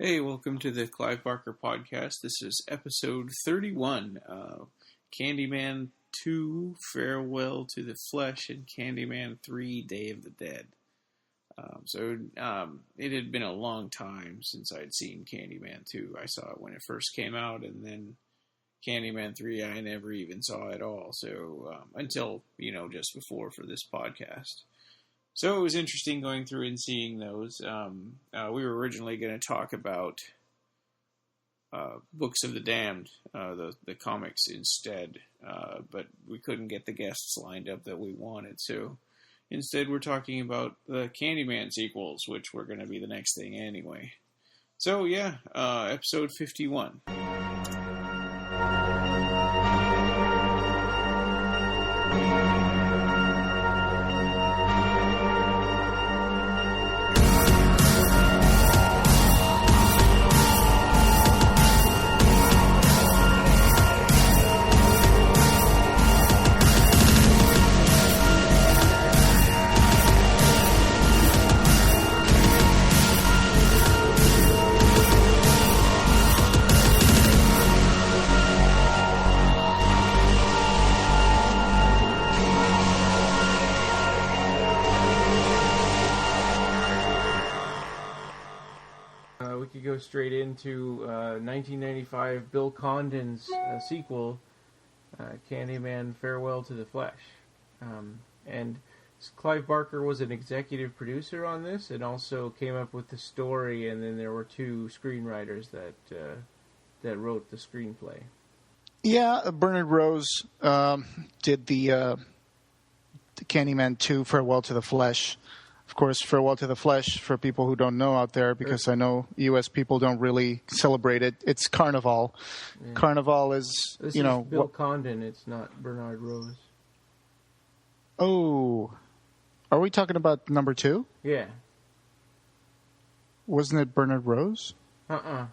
Hey, welcome to the Clive Barker podcast. This is episode 31, Candyman 2, Farewell to the Flesh, and Candyman 3, Day of the Dead. It had been a long time since I'd seen Candyman 2. I saw it when it first came out, and then Candyman 3 I never even saw at all, until, just before for this podcast. So it was interesting going through and seeing those. We were originally going to talk about Books of the Damned, the comics instead, but we couldn't get the guests lined up that we wanted. So instead we're talking about the Candyman sequels, which were going to be the next thing anyway. So yeah, episode 51. We could go straight into 1995 Bill Condon's sequel, Candyman Farewell to the Flesh. And Clive Barker was an executive producer on this and also came up with the story, and then there were two screenwriters that wrote the screenplay. Yeah, Bernard Rose did the Candyman 2, Farewell to the Flesh. Of course, Farewell to the Flesh, for people who don't know out there, because I know U.S. people don't really celebrate it, it's Carnival. Yeah. Carnival is, this is Bill Condon, it's not Bernard Rose. Oh. Are we talking about number 2? Yeah. Wasn't it Bernard Rose? Okay,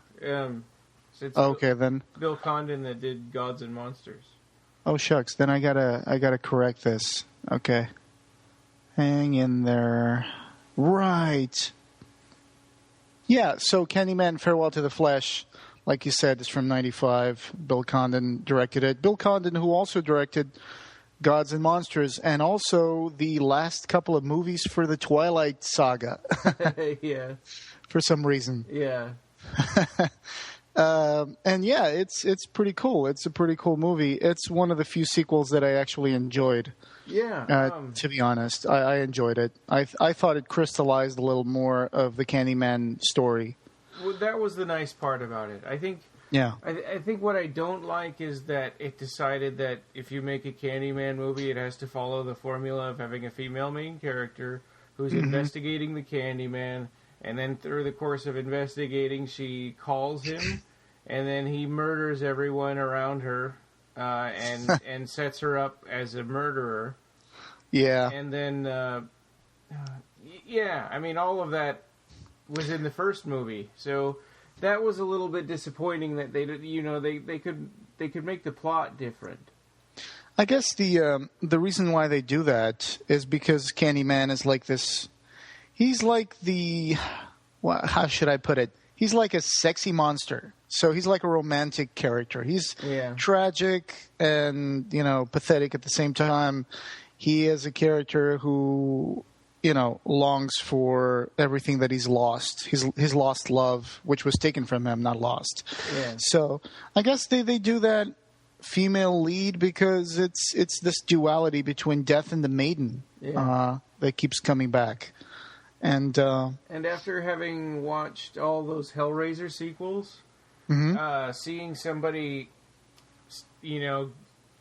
then. Bill Condon that did Gods and Monsters. Oh, shucks. Then I gotta correct this. Okay. Hang in there. Right. Yeah, so Candyman Farewell to the Flesh, like you said, is from 95. Bill Condon directed it. Bill Condon, who also directed Gods and Monsters, and also the last couple of movies for the Twilight Saga. Yeah. For some reason. Yeah. And yeah, it's pretty cool. It's a pretty cool movie. It's one of the few sequels that I actually enjoyed. Yeah. To be honest, I enjoyed it. I thought it crystallized a little more of the Candyman story. Well, that was the nice part about it. I think. Yeah. I think what I don't like is that it decided that if you make a Candyman movie, it has to follow the formula of having a female main character who's investigating the Candyman, and then through the course of investigating, she calls him, and then he murders everyone around her. And sets her up as a murderer. Yeah. And then, all of that was in the first movie. So that was a little bit disappointing that they could make the plot different. I guess the reason why they do that is because Candyman is like this. He's like how should I put it? He's like a sexy monster. So he's like a romantic character. He's tragic and, pathetic at the same time. He is a character who, longs for everything that he's lost. His lost love, which was taken from him, not lost. Yeah. So I guess they do that female lead because it's this duality between death and the maiden that keeps coming back. And after having watched all those Hellraiser sequels... seeing somebody,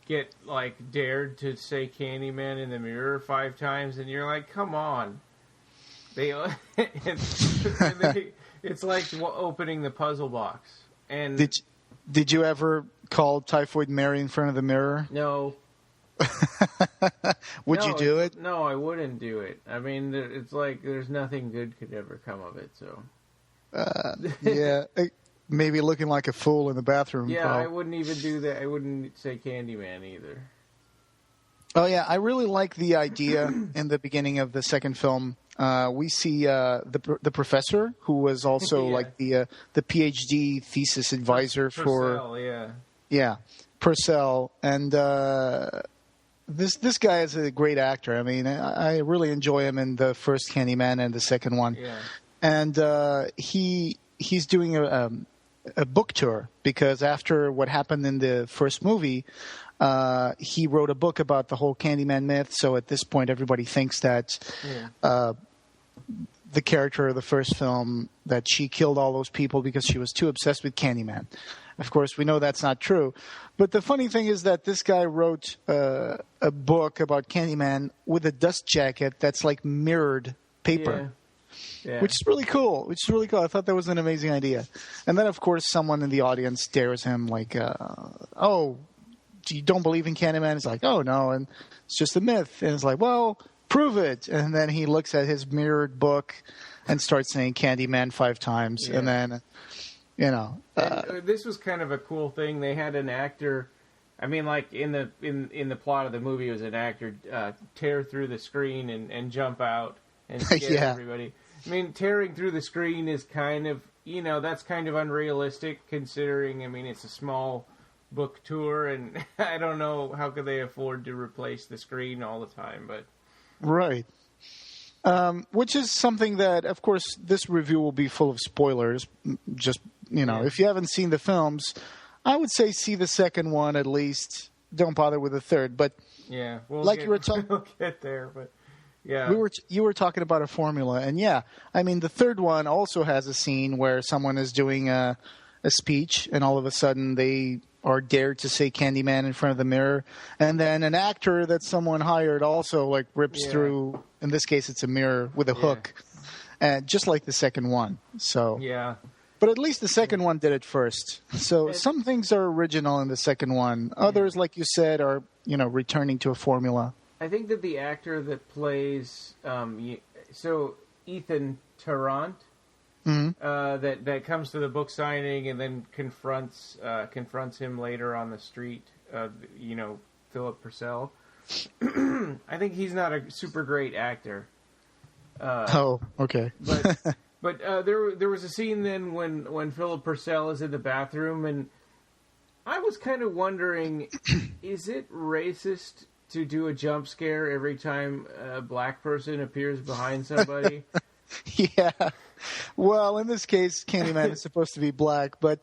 get dared to say Candyman in the mirror 5 times, and you're like, come on. It's like opening the puzzle box. And did you ever call Typhoid Mary in front of the mirror? No. Would you do it? No, I wouldn't do it. I mean, it's like there's nothing good could ever come of it. So. Yeah. Maybe looking like a fool in the bathroom. Yeah, I wouldn't even do that. I wouldn't say Candyman either. Oh, yeah. I really like the idea in the beginning of the second film We see the professor, who was also Yeah. like the PhD thesis advisor Purcell, yeah, Purcell, and this guy is a great actor. I mean, I really enjoy him in the first Candyman and the second one. Yeah. And he's doing a book tour because after what happened in the first movie, he wrote a book about the whole Candyman myth. So at this point, everybody thinks that the character of the first film, that she killed all those people because she was too obsessed with Candyman. Of course, we know that's not true. But the funny thing is that this guy wrote a book about Candyman with a dust jacket that's like mirrored paper. Yeah. Which is really cool. I thought that was an amazing idea. And then, of course, someone in the audience dares him like, oh, you don't believe in Candyman? He's like, oh, no, and it's just a myth. And it's like, well, prove it. And then he looks at his mirrored book and starts saying Candyman 5 times. Yeah. And then, you know. This was kind of a cool thing. They had an actor... I mean, like in the plot of the movie, it was an actor tear through the screen and jump out and scare everybody. I mean, tearing through the screen is kind of, that's kind of unrealistic considering, I mean, it's a small book tour, and I don't know how could they afford to replace the screen all the time, but... Right. Which is something that, of course, this review will be full of spoilers. Just, if you haven't seen the films, I would say see the second one at least. Don't bother with the third, but... Yeah, you were talking... we'll get there, but... Yeah. You were talking about a formula, and I mean, the third one also has a scene where someone is doing a speech, and all of a sudden they are dared to say Candyman in front of the mirror, and then an actor that someone hired also like rips through. In this case, it's a mirror with a hook, and just like the second one. So but at least the second one did it first. So some things are original in the second one. Others, like you said, are returning to a formula. I think that the actor that plays, Ethan Tarrant, that comes to the book signing and then confronts him later on the street, Philip Purcell. I think he's not a super great actor. Okay. But there was a scene then when Philip Purcell is in the bathroom, and I was kind of wondering, is it racist to do a jump scare every time a black person appears behind somebody? Yeah. Well, in this case, Candyman is supposed to be black, but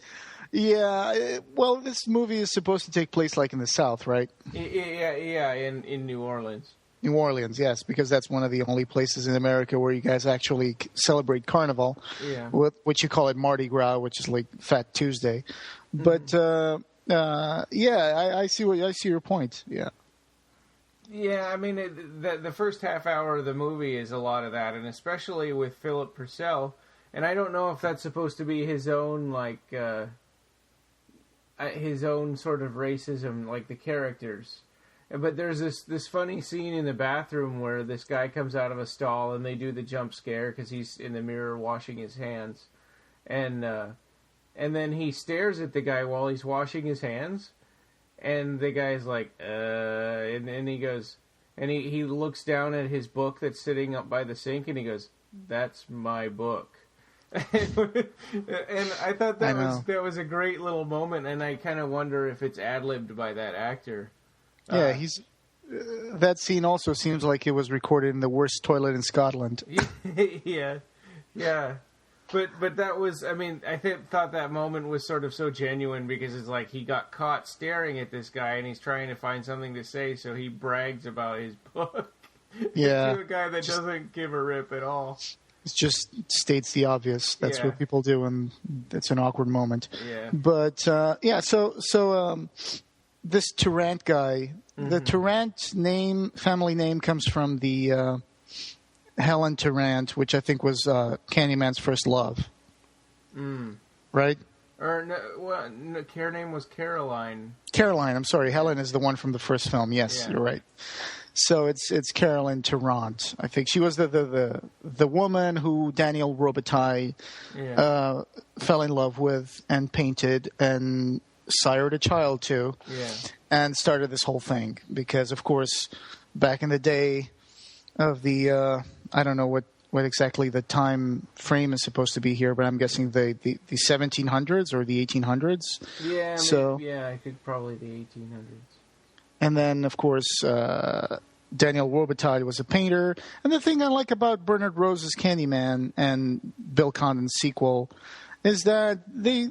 this movie is supposed to take place like in the South, right? Yeah, in New Orleans. New Orleans, yes, because that's one of the only places in America where you guys actually celebrate Carnival, which you call it Mardi Gras, which is like Fat Tuesday. But I see your point. Yeah. Yeah, I mean, the first half hour of the movie is a lot of that, and especially with Philip Purcell. And I don't know if that's supposed to be his own, his own sort of racism, like the characters. But there's this funny scene in the bathroom where this guy comes out of a stall and they do the jump scare because he's in the mirror washing his hands, and then he stares at the guy while he's washing his hands. And the guy's like, and then he goes, and he looks down at his book that's sitting up by the sink, and he goes, "That's my book." And I thought that was a great little moment, and I kind of wonder if it's ad-libbed by that actor. Yeah, that scene also seems like it was recorded in the worst toilet in Scotland. Yeah. But that was, I mean, I thought that moment was sort of so genuine because it's like he got caught staring at this guy and he's trying to find something to say, so he brags about his book to a guy that doesn't give a rip at all. It just states the obvious. That's what people do, and it's an awkward moment. Yeah. But, so this Tarrant guy, the Tarrant family name comes from the... Helen Tarrant, which I think was Candyman's first love. Right? Or her name was Caroline. Caroline, I'm sorry. Helen is the one from the first film. Yes, you're right. So it's Caroline Tarrant. I think she was the woman who Daniel Robitaille fell in love with and painted and sired a child to, and started this whole thing because, of course, back in the day of the I don't know what exactly the time frame is supposed to be here, but I'm guessing the 1700s or the 1800s. Yeah, so maybe, I think probably the 1800s. And then, of course, Daniel Robitaille was a painter. And the thing I like about Bernard Rose's Candyman and Bill Condon's sequel is that they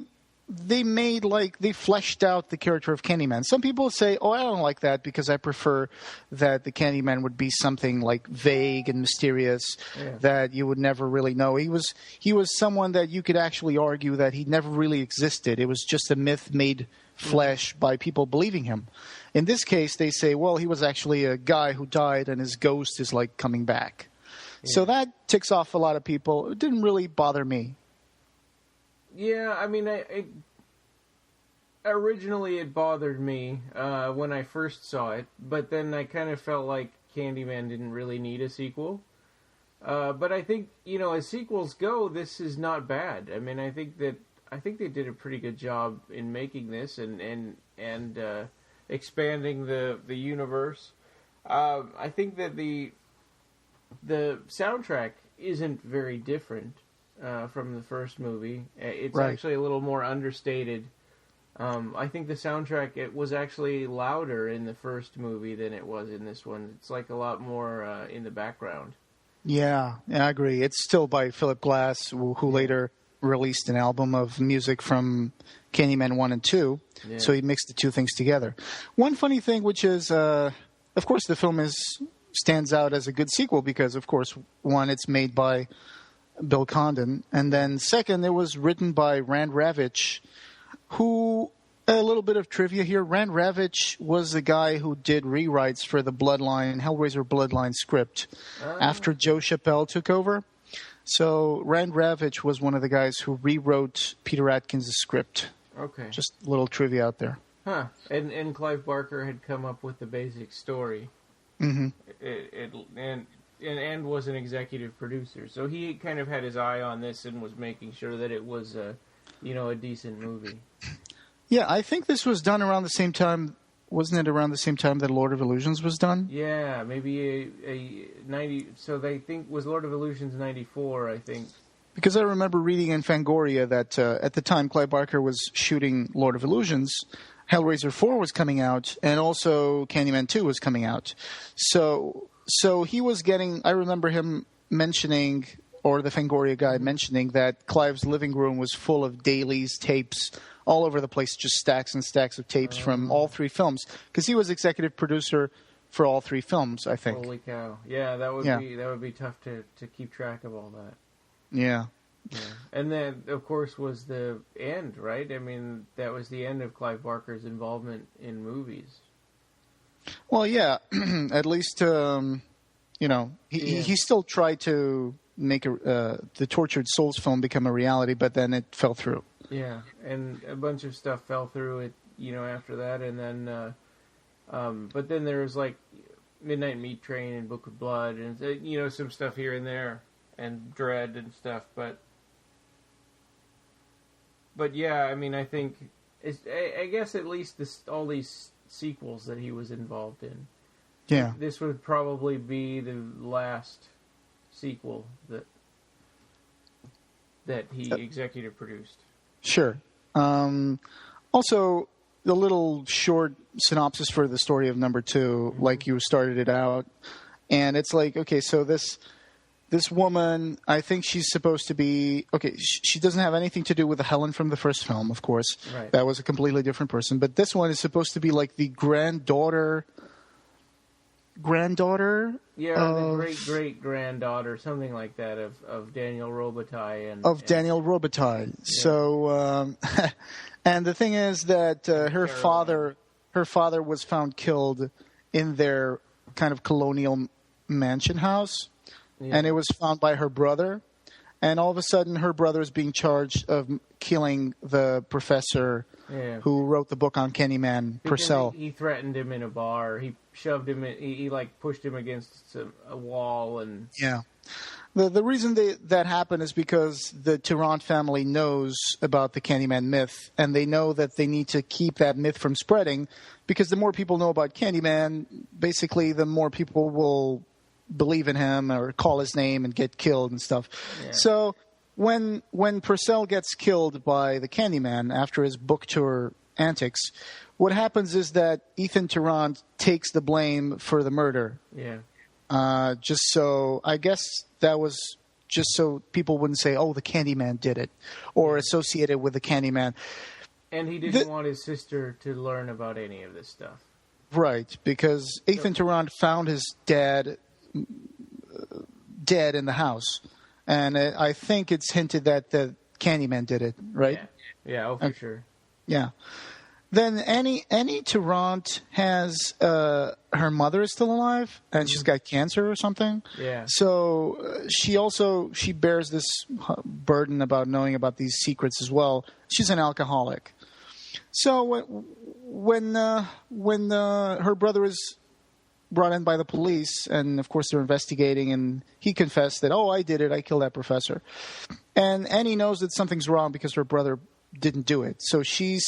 fleshed out the character of Candyman. Some people say, I don't like that because I prefer that the Candyman would be something like vague and mysterious that you would never really know. He was someone that you could actually argue that he never really existed. It was just a myth made flesh by people believing him. In this case, they say, well, he was actually a guy who died and his ghost is like coming back. Yeah. So that ticks off a lot of people. It didn't really bother me. Yeah, I mean, originally it bothered me when I first saw it, but then I kind of felt like Candyman didn't really need a sequel. But I think, as sequels go, this is not bad. I mean, I think they did a pretty good job in making this and expanding the universe. I think that the soundtrack isn't very different from the first movie. It's actually a little more understated. I think the soundtrack, it was actually louder in the first movie than it was in this one. It's like a lot more in the background. Yeah, I agree. It's still by Philip Glass, who later released an album of music from Candyman 1 and 2. Yeah. So he mixed the two things together. One funny thing, which is, of course, the film stands out as a good sequel because, of course, one, it's made by Bill Condon, and then second, it was written by Rand Ravitch, who, a little bit of trivia here, Rand Ravitch was the guy who did rewrites for the Hellraiser Bloodline script after Joe Chappelle took over. So Rand Ravitch was one of the guys who rewrote Peter Atkins' script. Okay. Just a little trivia out there. Huh. And Clive Barker had come up with the basic story. Mm-hmm. And was an executive producer. So he kind of had his eye on this and was making sure that it was a decent movie. Yeah, I think this was done around the same time. Wasn't it around the same time that Lord of Illusions was done? Yeah, maybe a 90. So they think was Lord of Illusions 94, I think. Because I remember reading in Fangoria that at the time Clive Barker was shooting Lord of Illusions, Hellraiser 4 was coming out, and also Candyman 2 was coming out. So he was getting. I remember him mentioning, or the Fangoria guy mentioning, that Clive's living room was full of dailies, tapes, all over the place, just stacks and stacks of tapes from all three films. Because he was executive producer for all three films, I think. Holy cow! Yeah, that would be tough to keep track of all that. Yeah. And then, of course, was the end, right? I mean, that was the end of Clive Barker's involvement in movies. Well, yeah. At least, he still tried to make the Tortured Souls film become a reality, but then it fell through. Yeah, and a bunch of stuff fell through it, after that, and then, but then there was like Midnight Meat Train and Book of Blood, and some stuff here and there, and Dread and stuff, but yeah, I mean, I think I guess at least all these sequels that he was involved in. Yeah, this would probably be the last sequel that he executive produced. Sure. Also, the little short synopsis for the story of number 2, like you started it out, and it's like, okay, so this woman, I think she's supposed to be, okay, she doesn't have anything to do with the Helen from the first film, of course. Right. That was a completely different person, but this one is supposed to be like the granddaughter. Yeah, the great-great-granddaughter, something like that, of Daniel Robitaille. Daniel Robitaille. Yeah. So, and the thing is that her father was found killed in their kind of colonial mansion house, and it was found by her brother. And all of a sudden, her brother is being charged of killing the professor who wrote the book on Candyman, Purcell. He threatened him in a bar. He shoved him in, he pushed him against a wall. And yeah. The reason that happened is because the Tarrant family knows about the Candyman myth, and they know that they need to keep that myth from spreading, because the more people know about Candyman, basically the more people will believe in him or call his name and get killed and stuff. Yeah. So when Purcell gets killed by the Candyman after his book tour antics, what happens is that Ethan Tarrant takes the blame for the murder. Yeah. Just so, I guess that was just so people wouldn't say, oh, the Candyman did it, or associate it with the Candyman. And he didn't want his sister to learn about any of this stuff. Right, because Ethan Tarrant found his dad dead in the house. And I think it's hinted that the Candyman did it, right? Yeah, for sure. Yeah. Then Annie Tarrant has her mother is still alive, and she's got cancer or something. Yeah. So she bears this burden about knowing about these secrets as well. She's an alcoholic. So when her brother is brought in by the police, and of course they're investigating, and he confessed that, I did it, I killed that professor. And Annie knows that something's wrong because her brother didn't do it. So she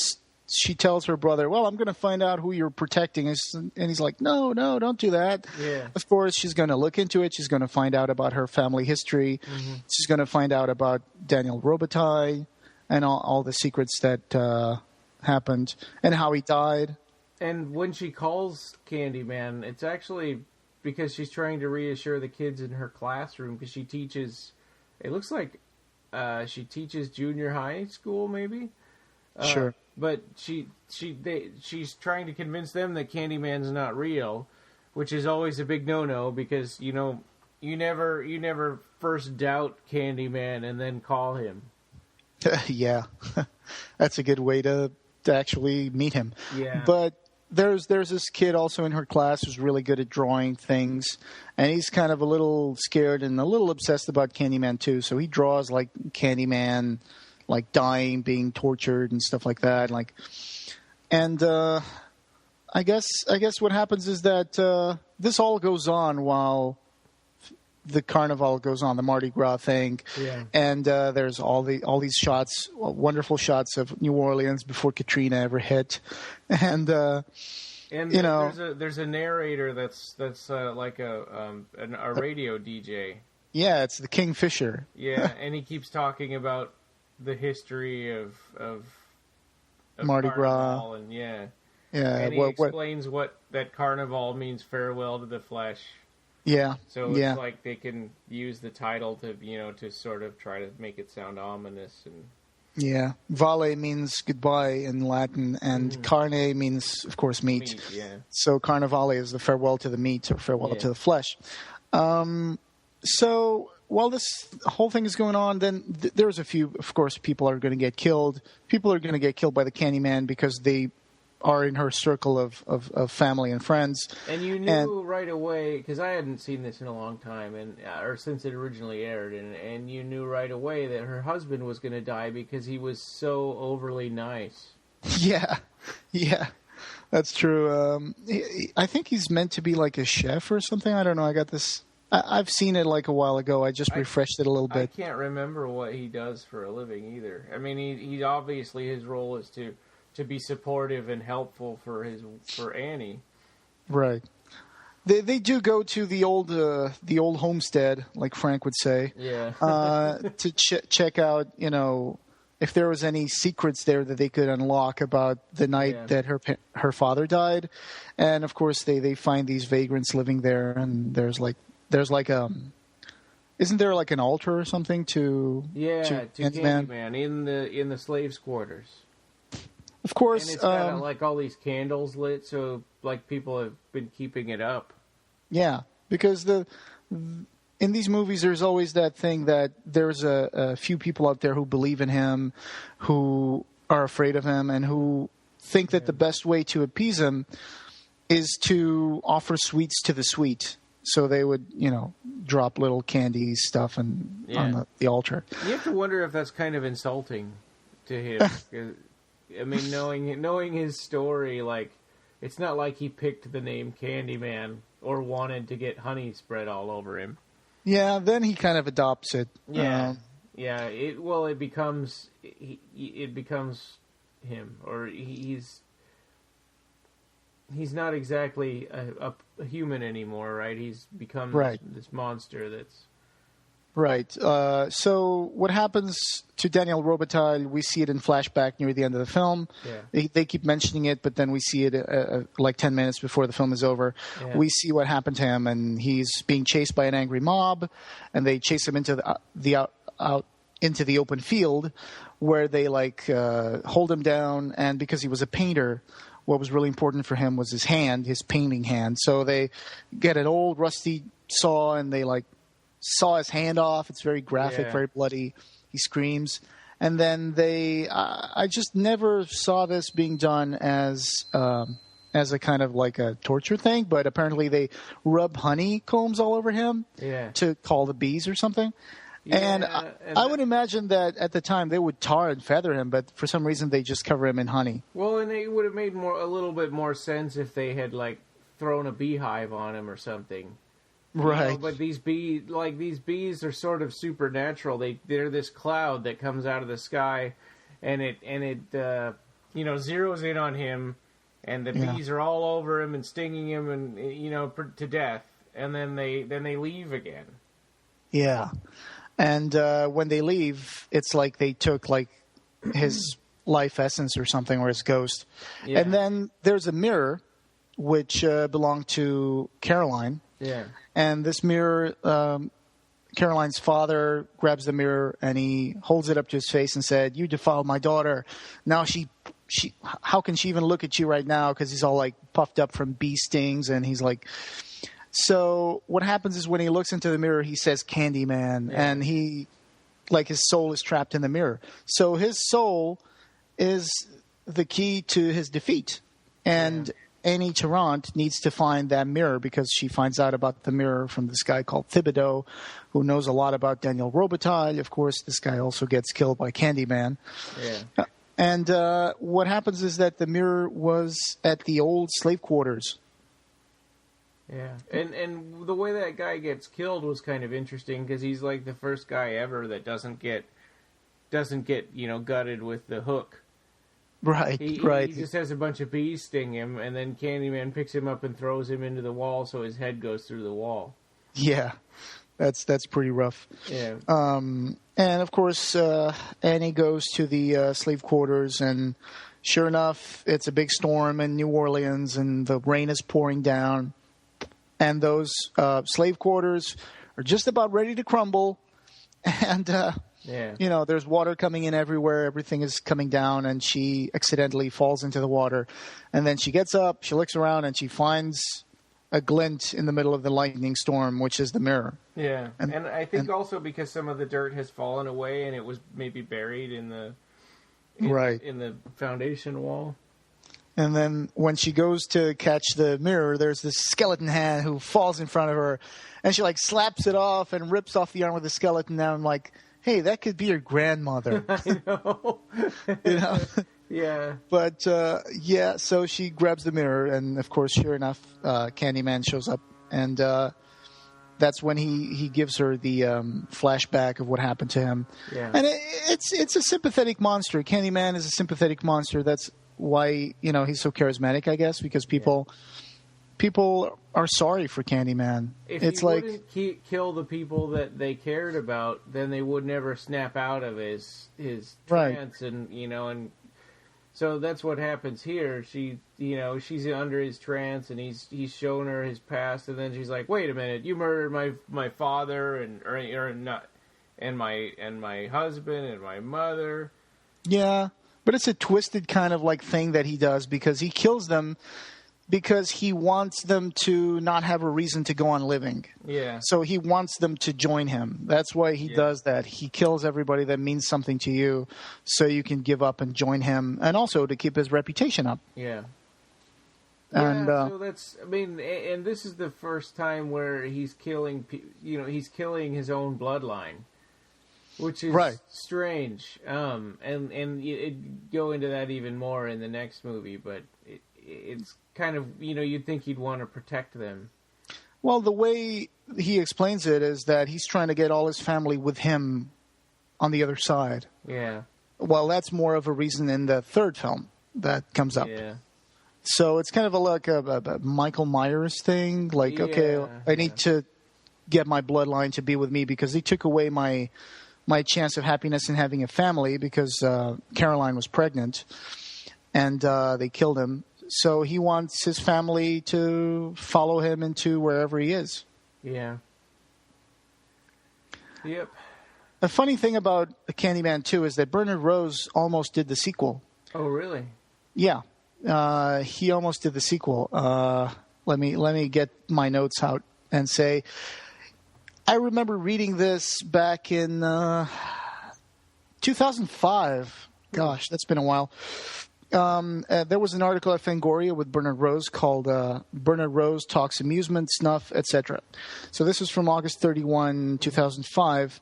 tells her brother, well, I'm going to find out who you're protecting. And he's like, no, don't do that. Yeah. Of course, she's going to look into it. She's going to find out about her family history. Mm-hmm. She's going to find out about Daniel Robitaille and all the secrets that happened and how he died. And when she calls Candyman, it's actually because she's trying to reassure the kids in her classroom, because she teaches, it looks like she teaches junior high school maybe. Sure. But she's trying to convince them that Candyman's not real, which is always a big no-no, because you never first doubt Candyman and then call him. Yeah, that's a good way to actually meet him. Yeah. But there's this kid also in her class who's really good at drawing things, and he's kind of a little scared and a little obsessed about Candyman too. So he draws like Candyman, like dying, being tortured, and stuff like that. And I guess what happens is that this all goes on while the carnival goes on, the Mardi Gras thing. Yeah. And there's all these shots, wonderful shots of New Orleans before Katrina ever hit, and there's a narrator that's like a radio DJ. Yeah, it's the Kingfisher. Yeah, and he keeps talking about the history of Mardi Gras, and yeah, and he explains what that carnival means, farewell to the flesh. Yeah. So it's like they can use the title to to sort of try to make it sound ominous. And yeah, vale means goodbye in Latin, and carne means, of course, meat. Yeah. So carnivale is the farewell to the meat, or farewell to the flesh. So while this whole thing is going on, then there's a few, of course, people are going to get killed. People are going to get killed by the Candyman because they are in her circle of family and friends. And you knew right away, because I hadn't seen this in a long time, or since it originally aired, and you knew right away that her husband was going to die because he was so overly nice. Yeah, that's true. I think he's meant to be like a chef or something. I don't know. I got this. I've seen it like a while ago. I just refreshed it a little bit. I can't remember what he does for a living either. I mean, he obviously, his role is to be supportive and helpful for Annie. Right. They do go to the old homestead, like Frank would say. Yeah. To check out, if there was any secrets there that they could unlock about the night that her father died, and of course they find these vagrants living there, and there's isn't there like an altar or something to Candyman in the slaves' quarters. Of course, and it's got like all these candles lit, so like people have been keeping it up. Yeah, because in these movies, there's always that thing that there's a few people out there who believe in him, who are afraid of him, and who think that the best way to appease him is to offer sweets to the sweet. So they would, drop little candy stuff on the altar. You have to wonder if that's kind of insulting to him. I mean, knowing his story, like, it's not like he picked the name Candyman or wanted to get honey spread all over him. Yeah, then he kind of adopts it. Yeah, it becomes him, or he's. he's not exactly a human anymore, right? He's become this monster that's... Right. So what happens to Daniel Robitaille, we see it in flashback near the end of the film. Yeah. They keep mentioning it, but then we see it like 10 minutes before the film is over. Yeah. We see what happened to him, and he's being chased by an angry mob, and they chase him into into the open field where they hold him down, and because he was a painter, what was really important for him was his hand, his painting hand. So they get an old rusty saw and they saw his hand off. It's very graphic, very bloody. He screams. And then I just never saw this being done as a kind of like a torture thing, but apparently they rub honeycombs all over him to call the bees or something. And I would imagine that at the time they would tar and feather him, but for some reason they just cover him in honey. Well, and it would have made a little bit more sense if they had thrown a beehive on him or something. Right. But these bees are sort of supernatural. They're this cloud that comes out of the sky, and it zeroes in on him, and the bees are all over him and stinging him and to death, and then they leave again. Yeah. And when they leave, it's like they took his life essence or something, or his ghost. Yeah. And then there's a mirror which belonged to Caroline. Yeah. And this mirror, Caroline's father grabs the mirror and he holds it up to his face and said, "You defiled my daughter. Now she how can she even look at you right now?" Because he's all puffed up from bee stings, and he's like. So what happens is when he looks into the mirror, he says Candyman, and he, his soul is trapped in the mirror. So his soul is the key to his defeat. And Annie Tarrant needs to find that mirror because she finds out about the mirror from this guy called Thibodeau, who knows a lot about Daniel Robitaille. Of course, this guy also gets killed by Candyman. Yeah. And what happens is that the mirror was at the old slave quarters. Yeah, and the way that guy gets killed was kind of interesting because he's the first guy ever that doesn't get gutted with the hook. Right, right. He just has a bunch of bees sting him, and then Candyman picks him up and throws him into the wall, so his head goes through the wall. Yeah, that's pretty rough. Yeah. And of course, Annie goes to the slave quarters, and sure enough, it's a big storm in New Orleans, and the rain is pouring down. And those slave quarters are just about ready to crumble. And, there's water coming in everywhere. Everything is coming down. And she accidentally falls into the water. And then she gets up, she looks around, and she finds a glint in the middle of the lightning storm, which is the mirror. Yeah. And I think also because some of the dirt has fallen away and it was maybe buried in the foundation wall. And then when she goes to catch the mirror, there's this skeleton hand who falls in front of her. And she slaps it off and rips off the arm of the skeleton. Now I'm like, hey, that could be your grandmother. I know. Yeah. But, so she grabs the mirror. And, of course, sure enough, Candyman shows up. And that's when he gives her the flashback of what happened to him. Yeah. And it's a sympathetic monster. Candyman is a sympathetic monster. That's why he's so charismatic, I guess, because people are sorry for Candyman. If he wouldn't kill the people that they cared about, then they would never snap out of his trance, and so that's what happens here. She's under his trance, and he's shown her his past, and then she's like, "Wait a minute, you murdered my father and my husband and my mother." Yeah. But it's a twisted kind of thing that he does because he kills them because he wants them to not have a reason to go on living. Yeah. So he wants them to join him. That's why he does that. He kills everybody that means something to you so you can give up and join him, and also to keep his reputation up. Yeah. And so and this is the first time where he's killing his own bloodline. Which is strange, and it go into that even more in the next movie, but it's kind of, you'd think he'd want to protect them. Well, the way he explains it is that he's trying to get all his family with him on the other side. Yeah. Well, that's more of a reason in the third film that comes up. Yeah. So it's kind of a Michael Myers thing. Like, okay, I need to get my bloodline to be with me because they took away my chance of happiness in having a family because Caroline was pregnant, and they killed him. So he wants his family to follow him into wherever he is. Yeah. Yep. A funny thing about Candyman 2 is that Bernard Rose almost did the sequel. Oh, really? Yeah. He almost did the sequel. Let me get my notes out and say, I remember reading this back in 2005. Gosh, that's been a while. There was an article at Fangoria with Bernard Rose called Bernard Rose Talks Amusement, Snuff, etc. So this was from August 31, 2005.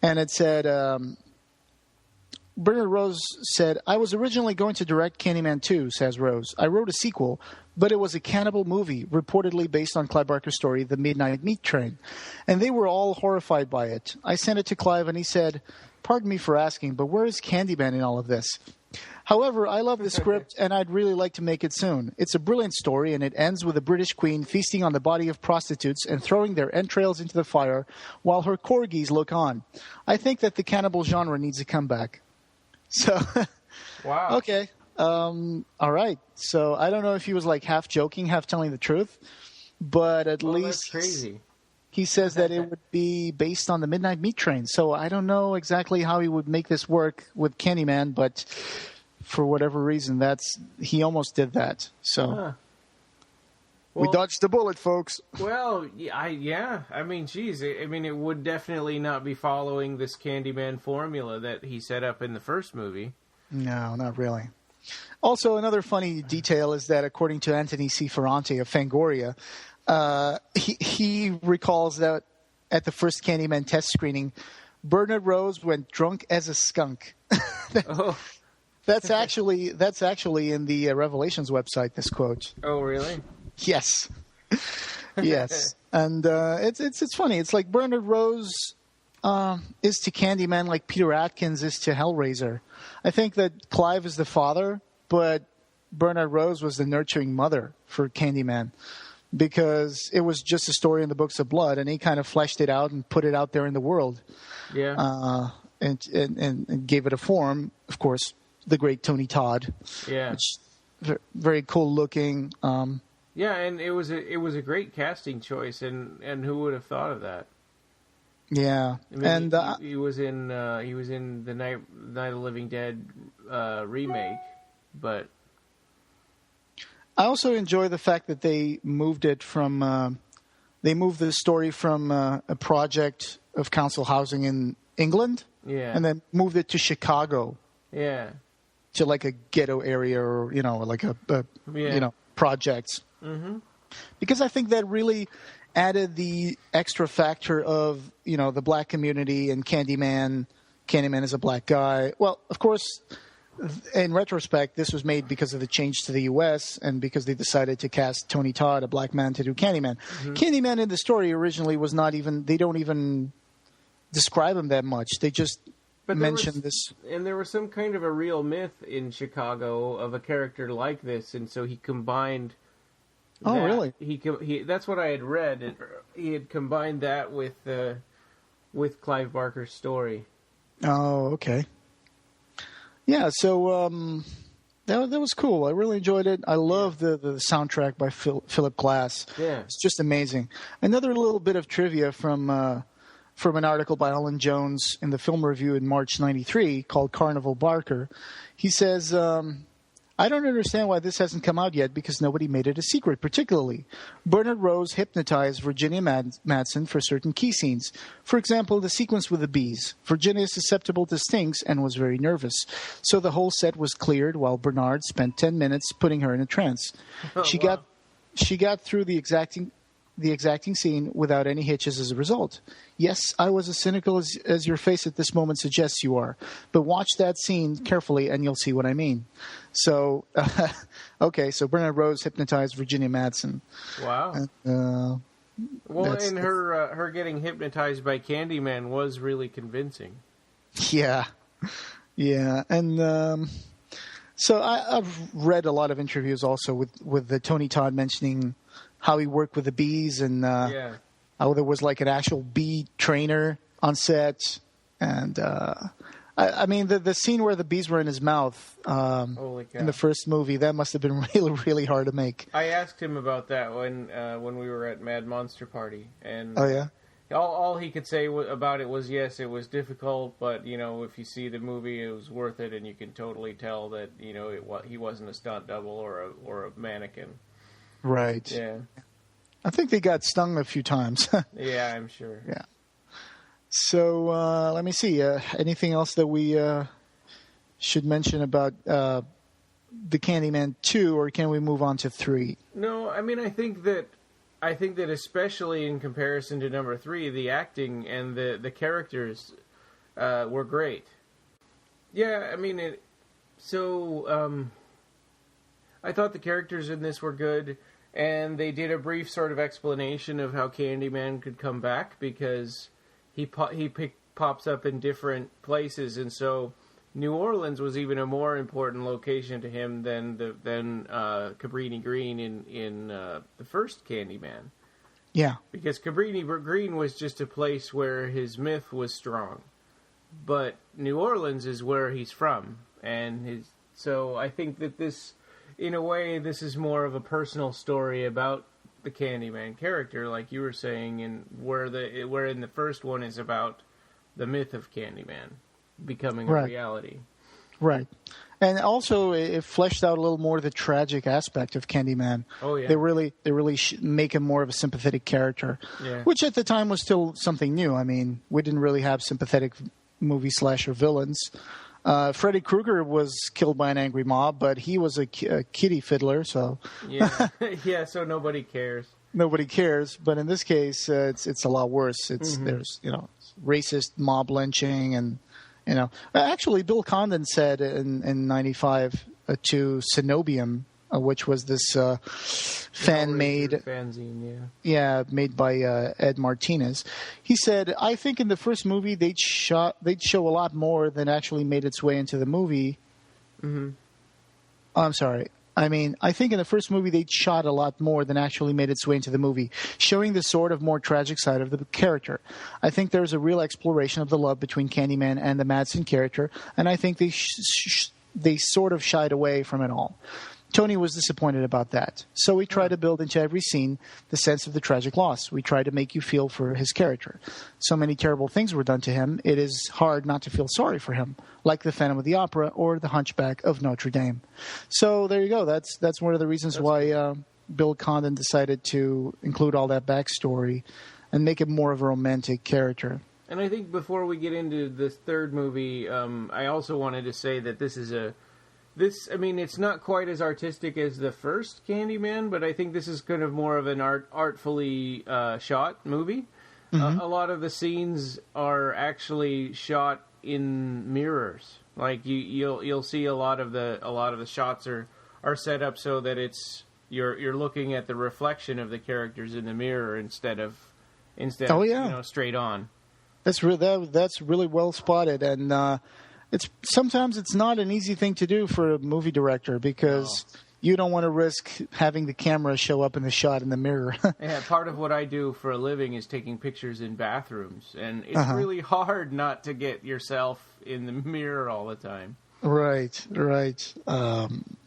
And it said, Bernard Rose said, I was originally going to direct Candyman 2, says Rose. I wrote a sequel, but it was a cannibal movie, reportedly based on Clive Barker's story, The Midnight Meat Train. And they were all horrified by it. I sent it to Clive, and he said, pardon me for asking, but where is Candyman in all of this? However, I love the script, and I'd really like to make it soon. It's a brilliant story, and it ends with a British queen feasting on the body of prostitutes and throwing their entrails into the fire while her corgis look on. I think that the cannibal genre needs a comeback. So, wow. Okay. All right. So I don't know if he was like half joking, half telling the truth, but at least that's crazy. He says that it would be based on the Midnight Meat Train. So I don't know exactly how he would make this work with Candyman, but for whatever reason, he almost did that. So we dodged the bullet, folks. Well, yeah. I mean, geez. I mean, it would definitely not be following this Candyman formula that he set up in the first movie. No, not really. Also, another funny detail is that according to Anthony C. Ferrante of Fangoria, he recalls that at the first Candyman test screening, Bernard Rose went drunk as a skunk. That's actually in the Revelations website, this quote. Oh, really? Yes. Yes. And it's funny. It's like Bernard Rose is to Candyman like Peter Atkins is to Hellraiser. I think that Clive is the father, but Bernard Rose was the nurturing mother for Candyman because it was just a story in the books of blood, and he kind of fleshed it out and put it out there in the world. Yeah. And gave it a form, of course, the great Tony Todd. Yeah. Which, very cool looking. Yeah, and it was a great casting choice, and who would have thought of that? Yeah, I mean, and he was in the Night of the Living Dead remake, but I also enjoy the fact that they moved it from they moved the story from a project of council housing in England, and then moved it to Chicago, to like a ghetto area or like a projects, because I think that really added the extra factor of the black community and Candyman. Candyman is a black guy. Well, of course, in retrospect, this was made because of the change to the U.S. and because they decided to cast Tony Todd, a black man, to do Candyman. Candyman in the story originally was not even. They don't even describe him that much. They just mention this. And there was some kind of a real myth in Chicago of a character like this, and so he combined. Oh, really? He that's what I had read. He had combined that with Clive Barker's story. Oh, okay. Yeah, so that was cool. I really enjoyed it. I love the soundtrack by Philip Glass. Yeah, it's just amazing. Another little bit of trivia from an article by Alan Jones in the Film Review in March '93 called Carnival Barker. He says, I don't understand why this hasn't come out yet because nobody made it a secret. Particularly, Bernard Rose hypnotized Virginia Madsen for certain key scenes. For example, the sequence with the bees. Virginia is susceptible to stings and was very nervous. So the whole set was cleared while Bernard spent 10 minutes putting her in a trance. She got through the exacting scene without any hitches as a result. Yes, I was as cynical as your face at this moment suggests you are, but watch that scene carefully and you'll see what I mean. So, okay, so Bernard Rose hypnotized Virginia Madsen. Wow. Well, and her getting hypnotized by Candyman was really convincing. Yeah, and So I've read a lot of interviews also with the Tony Todd mentioning how he worked with the bees and how there was like an actual bee trainer on set. And I mean, the scene where the bees were in his mouth in the first movie, that must have been really, really hard to make. I asked him about that when we were at Mad Monster Party. And oh, yeah? All he could say about it was, yes, it was difficult, but, if you see the movie, it was worth it, and you can totally tell that, he wasn't a stunt double or a mannequin. Right. Yeah. I think they got stung a few times. Yeah, I'm sure. Yeah. So, let me see. Anything else that we should mention about the Candyman 2, or can we move on to 3? No, I mean, I think that especially in comparison to number 3, the acting and the characters were great. Yeah, I mean, I thought the characters in this were good, and they did a brief sort of explanation of how Candyman could come back, because he pops up in different places, and so New Orleans was even a more important location to him than Cabrini Green in the first Candyman. Yeah. Because Cabrini Green was just a place where his myth was strong. But New Orleans is where he's from. So I think that this, in a way, this is more of a personal story about the Candyman character, like you were saying, and where in the first one is about the myth of Candyman becoming a reality. Right. And also, it fleshed out a little more the tragic aspect of Candyman. Oh, yeah. They really make him more of a sympathetic character, which at the time was still something new. I mean, we didn't really have sympathetic movie slasher villains. Freddy Krueger was killed by an angry mob, but he was a kitty fiddler, so... Yeah, so nobody cares. Nobody cares, but in this case, it's a lot worse. There's, racist mob lynching and... actually, Bill Condon said in '95 to Cenobium, which was this fan-made fanzine, made by Ed Martinez. He said, "I think in the first movie they'd show a lot more than actually made its way into the movie." Mm-hmm. Oh, I'm sorry. I think in the first movie they shot a lot more than actually made its way into the movie, showing the sort of more tragic side of the character. I think there's a real exploration of the love between Candyman and the Madsen character, and I think they sort of shied away from it all. Tony was disappointed about that. So we try to build into every scene the sense of the tragic loss. We try to make you feel for his character. So many terrible things were done to him, it is hard not to feel sorry for him, like the Phantom of the Opera or the Hunchback of Notre Dame. So there you go. That's one of the reasons why Bill Condon decided to include all that backstory and make it more of a romantic character. And I think before we get into this third movie, I also wanted to say that it's not quite as artistic as the first Candyman, but I think this is kind of more of an artfully shot movie. Mm-hmm. A lot of the scenes are actually shot in mirrors. Like you'll see a lot of the shots are set up so that you're looking at the reflection of the characters in the mirror instead of straight on. That's really well spotted, and sometimes it's not an easy thing to do for a movie director because you don't want to risk having the camera show up in the shot in the mirror. Yeah, part of what I do for a living is taking pictures in bathrooms, and it's really hard not to get yourself in the mirror all the time. Right.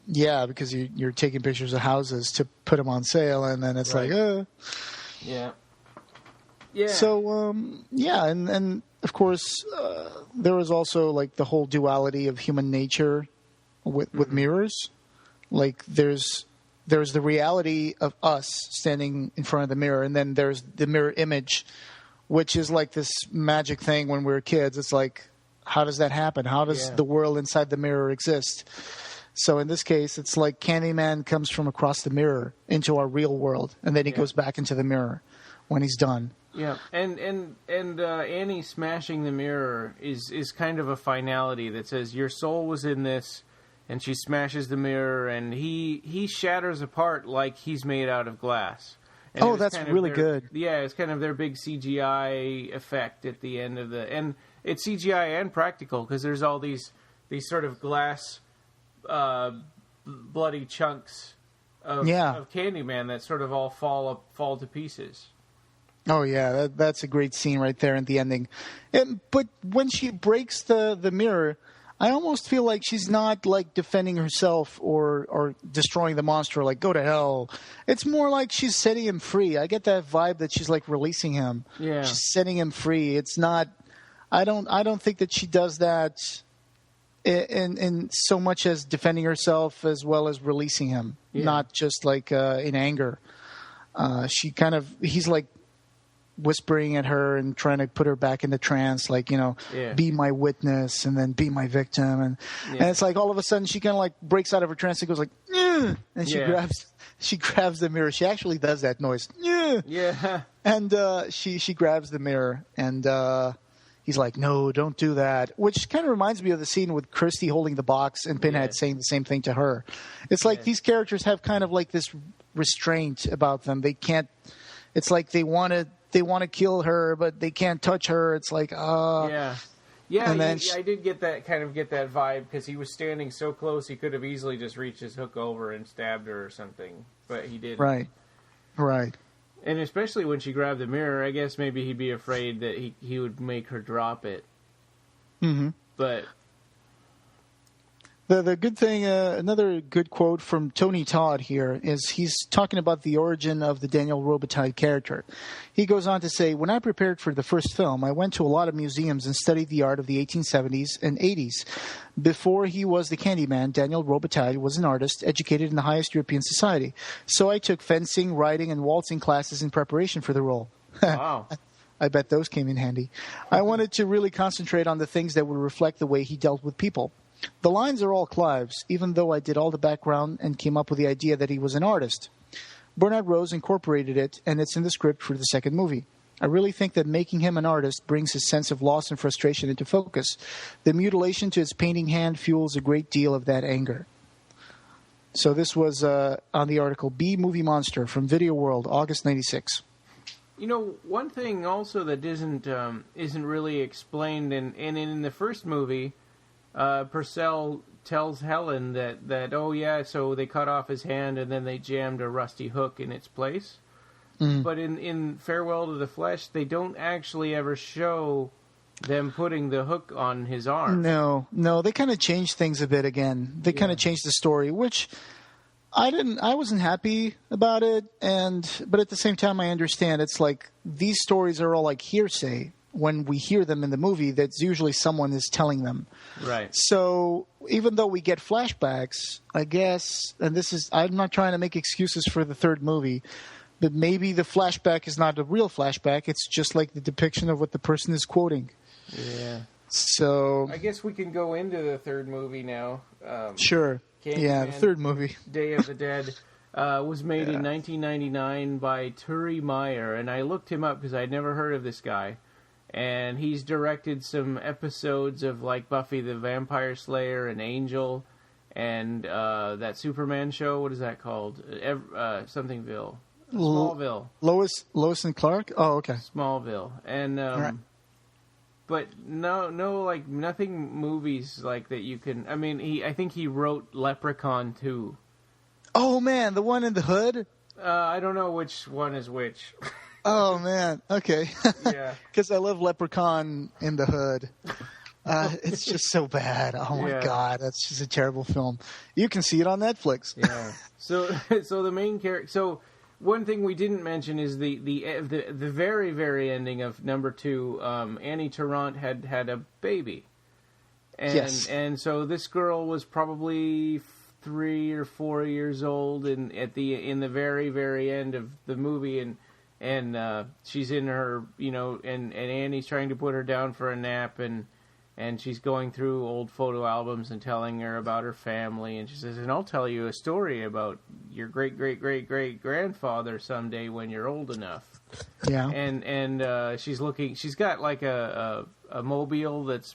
Because you're taking pictures of houses to put them on sale, and then it's Yeah. So, and of course, there was also like the whole duality of human nature with mirrors. Like there's the reality of us standing in front of the mirror, and then there's the mirror image, which is like this magic thing when we were kids. It's like, how does that happen? How does the world inside the mirror exist? So in this case, it's like Candyman comes from across the mirror into our real world, and then he goes back into the mirror when he's done. Yeah, and Annie smashing the mirror is kind of a finality that says your soul was in this, and she smashes the mirror, and he shatters apart like he's made out of glass. And that's really good. Yeah, it's kind of their big CGI effect at the end of and it's CGI and practical because there's all these sort of glass bloody chunks of Candyman that sort of all fall to pieces. Oh yeah, that's a great scene right there in the ending. But when she breaks the mirror, I almost feel like she's not like defending herself or destroying the monster, like go to hell. It's more like she's setting him free. I get that vibe that she's like releasing him. Yeah. She's setting him free. It's not. I don't think that she does that in so much as defending herself as well as releasing him. Yeah. Not just like in anger. He's like whispering at her and trying to put her back in the trance, like, be my witness and then be my victim. And it's like all of a sudden she kind of like breaks out of her trance and goes like, "Nyeh!" And she grabs the mirror. She actually does that noise. "Nyeh!" Yeah. And she grabs the mirror and he's like, "No, don't do that," which kind of reminds me of the scene with Kirsty holding the box and Pinhead saying the same thing to her. It's like these characters have kind of like this restraint about them. They can't, it's like they want to kill her, but they can't touch her. It's like, Yeah, and then I did get that vibe because he was standing so close he could have easily just reached his hook over and stabbed her or something, but he didn't. Right. And especially when she grabbed the mirror, I guess maybe he'd be afraid that he would make her drop it. Mm-hmm. But the good thing, another good quote from Tony Todd here is he's talking about the origin of the Daniel Robitaille character. He goes on to say, "When I prepared for the first film, I went to a lot of museums and studied the art of the 1870s and 80s. Before he was the Candyman, Daniel Robitaille was an artist educated in the highest European society. So I took fencing, riding, and waltzing classes in preparation for the role." Wow. I bet those came in handy. "I wanted to really concentrate on the things that would reflect the way he dealt with people. The lines are all Clive's, even though I did all the background and came up with the idea that he was an artist. Bernard Rose incorporated it, and it's in the script for the second movie. I really think that making him an artist brings his sense of loss and frustration into focus. The mutilation to his painting hand fuels a great deal of that anger." So this was on the article B Movie Monster from Video World, August 96. One thing also that isn't really explained, and in the first movie, Purcell tells Helen that oh yeah, so they cut off his hand and then they jammed a rusty hook in its place. But in Farewell to the Flesh, they don't actually ever show them putting the hook on his arm. No, they kind of changed things a bit again. They kind of changed the story, which I wasn't happy about it, but at the same time I understand. It's like these stories are all like hearsay. When we hear them in the movie, that's usually someone is telling them. Right. So even though we get flashbacks, I guess, and I'm not trying to make excuses for the third movie, but maybe the flashback is not a real flashback. It's just like the depiction of what the person is quoting. Yeah. So I guess we can go into the third movie now. Sure. Candyman, the third movie. Day of the Dead. Was made in 1999 by Turi Meyer, and I looked him up because I'd never heard of this guy. And he's directed some episodes of like Buffy the Vampire Slayer and Angel and that Superman show. What is that called? Somethingville. Smallville. Lois and Clark? Oh, okay. Smallville. And right. But no like nothing movies like that you can. I mean, I think he wrote Leprechaun 2. Oh man, the one in the hood? I don't know which one is which. Oh, man. Okay. Yeah. Because I love Leprechaun in the Hood. It's just so bad. Oh, my God. That's just a terrible film. You can see it on Netflix. Yeah. So the main character... So one thing we didn't mention is the very, very ending of number 2. Annie Tarrant had a baby. And, yes. And so this girl was probably 3 or 4 years old in the very, very end of the movie, and she's in her, and Annie's trying to put her down for a nap, and she's going through old photo albums and telling her about her family, and she says, "And I'll tell you a story about your great-great-great-great-grandfather someday when you're old enough." Yeah. And she's got like a mobile that's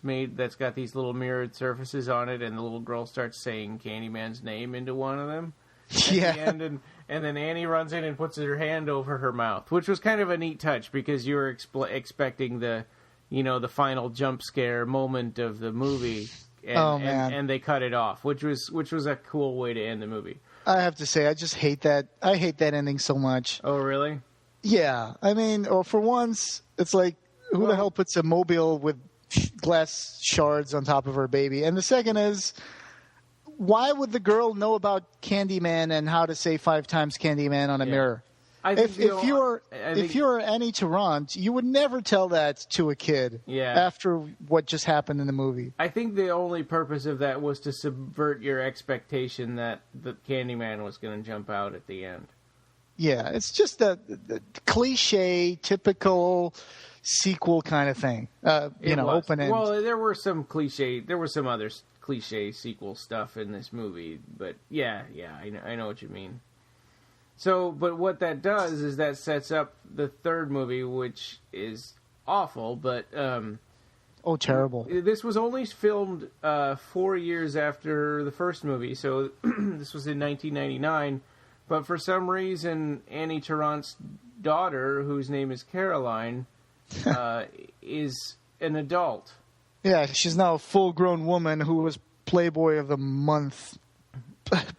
got these little mirrored surfaces on it, and the little girl starts saying Candyman's name into one of them. At the end, and then Annie runs in and puts her hand over her mouth, which was kind of a neat touch because you were expecting the final jump scare moment of the movie, and they cut it off, which was a cool way to end the movie. I have to say, I just hate that. I hate that ending so much. Oh, really? Yeah. I mean, for once, it's like, who the hell puts a mobile with glass shards on top of her baby? And the second is, why would the girl know about Candyman and how to say 5 times Candyman on a mirror? If you're Annie Tarrant, you would never tell that to a kid after what just happened in the movie. I think the only purpose of that was to subvert your expectation that the Candyman was going to jump out at the end. Yeah, it's just the cliche, typical sequel kind of thing. Open end. Well, there were some other cliche sequel stuff in this movie, but yeah, I know what you mean. So, but what that does is that sets up the third movie, which is awful, but... terrible. This was only filmed 4 years after the first movie, so this was in 1999, but for some reason, Annie Tarrant's daughter, whose name is Caroline, is an adult. Yeah, she's now a full-grown woman who was Playboy of the Month...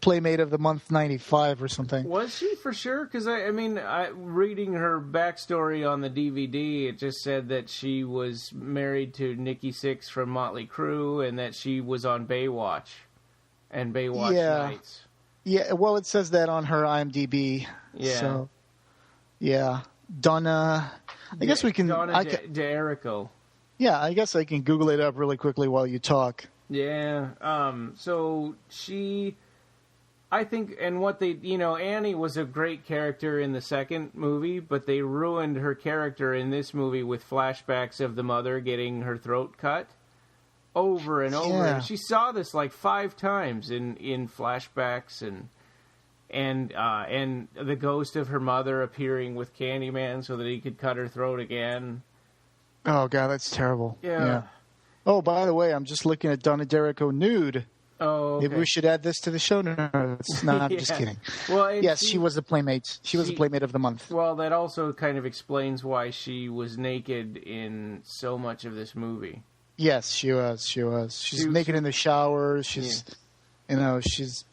Playmate of the Month 95 or something. Was she for sure? Because reading her backstory on the DVD, it just said that she was married to Nikki Sixx from Motley Crue, and that she was on Baywatch and Baywatch Nights. Yeah, well, it says that on her IMDb. Yeah. So, yeah, Donna. I guess we can. Donna D'Errico. Yeah, I guess I can Google it up really quickly while you talk. Yeah. So she. I think, and what they, Annie was a great character in the second movie, but they ruined her character in this movie with flashbacks of the mother getting her throat cut over and over. Yeah. She saw this like 5 times in flashbacks, and the ghost of her mother appearing with Candyman so that he could cut her throat again. Oh God, that's terrible. Yeah. Oh, by the way, I'm just looking at Donna D'Errico nude. Oh, okay. Maybe we should add this to the show notes. No, I'm just kidding. Well, yes, she was the Playmate. She was the Playmate of the Month. Well, that also kind of explains why she was naked in so much of this movie. Yes, she was. She's naked in the shower. She's, she's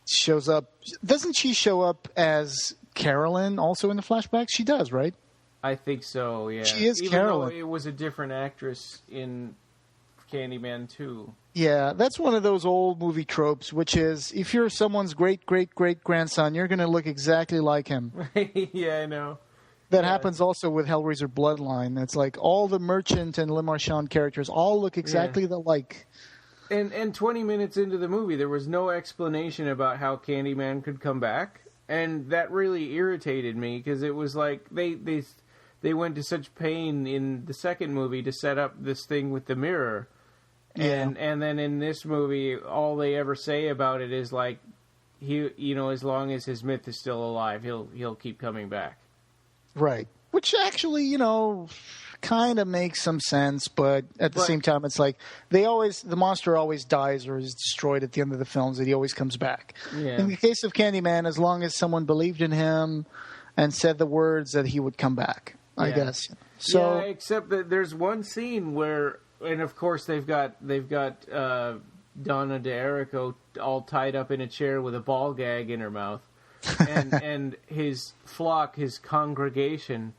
shows up. Doesn't she show up as Carolyn also in the flashbacks? She does, right? I think so. Yeah, she is Even Carolyn. Though it was a different actress in Candyman 2. Yeah, that's one of those old movie tropes, which is if you're someone's great-great-great-grandson, you're going to look exactly like him. Yeah, I know. That happens also with Hellraiser Bloodline. It's like all the Merchant and Le Marchand characters all look exactly alike. And 20 minutes into the movie, there was no explanation about how Candyman could come back, and that really irritated me because it was like they went to such pain in the second movie to set up this thing with the mirror. And then in this movie, all they ever say about it is like, as long as his myth is still alive, he'll keep coming back. Right. Which actually, kind of makes some sense, but at the same time, it's like the monster always dies or is destroyed at the end of the films, and he always comes back. Yeah. In the case of Candyman, as long as someone believed in him and said the words, that he would come back. I guess. So, except that there's one scene where. And of course they've got Donna D'Errico all tied up in a chair with a ball gag in her mouth, and his flock, his congregation,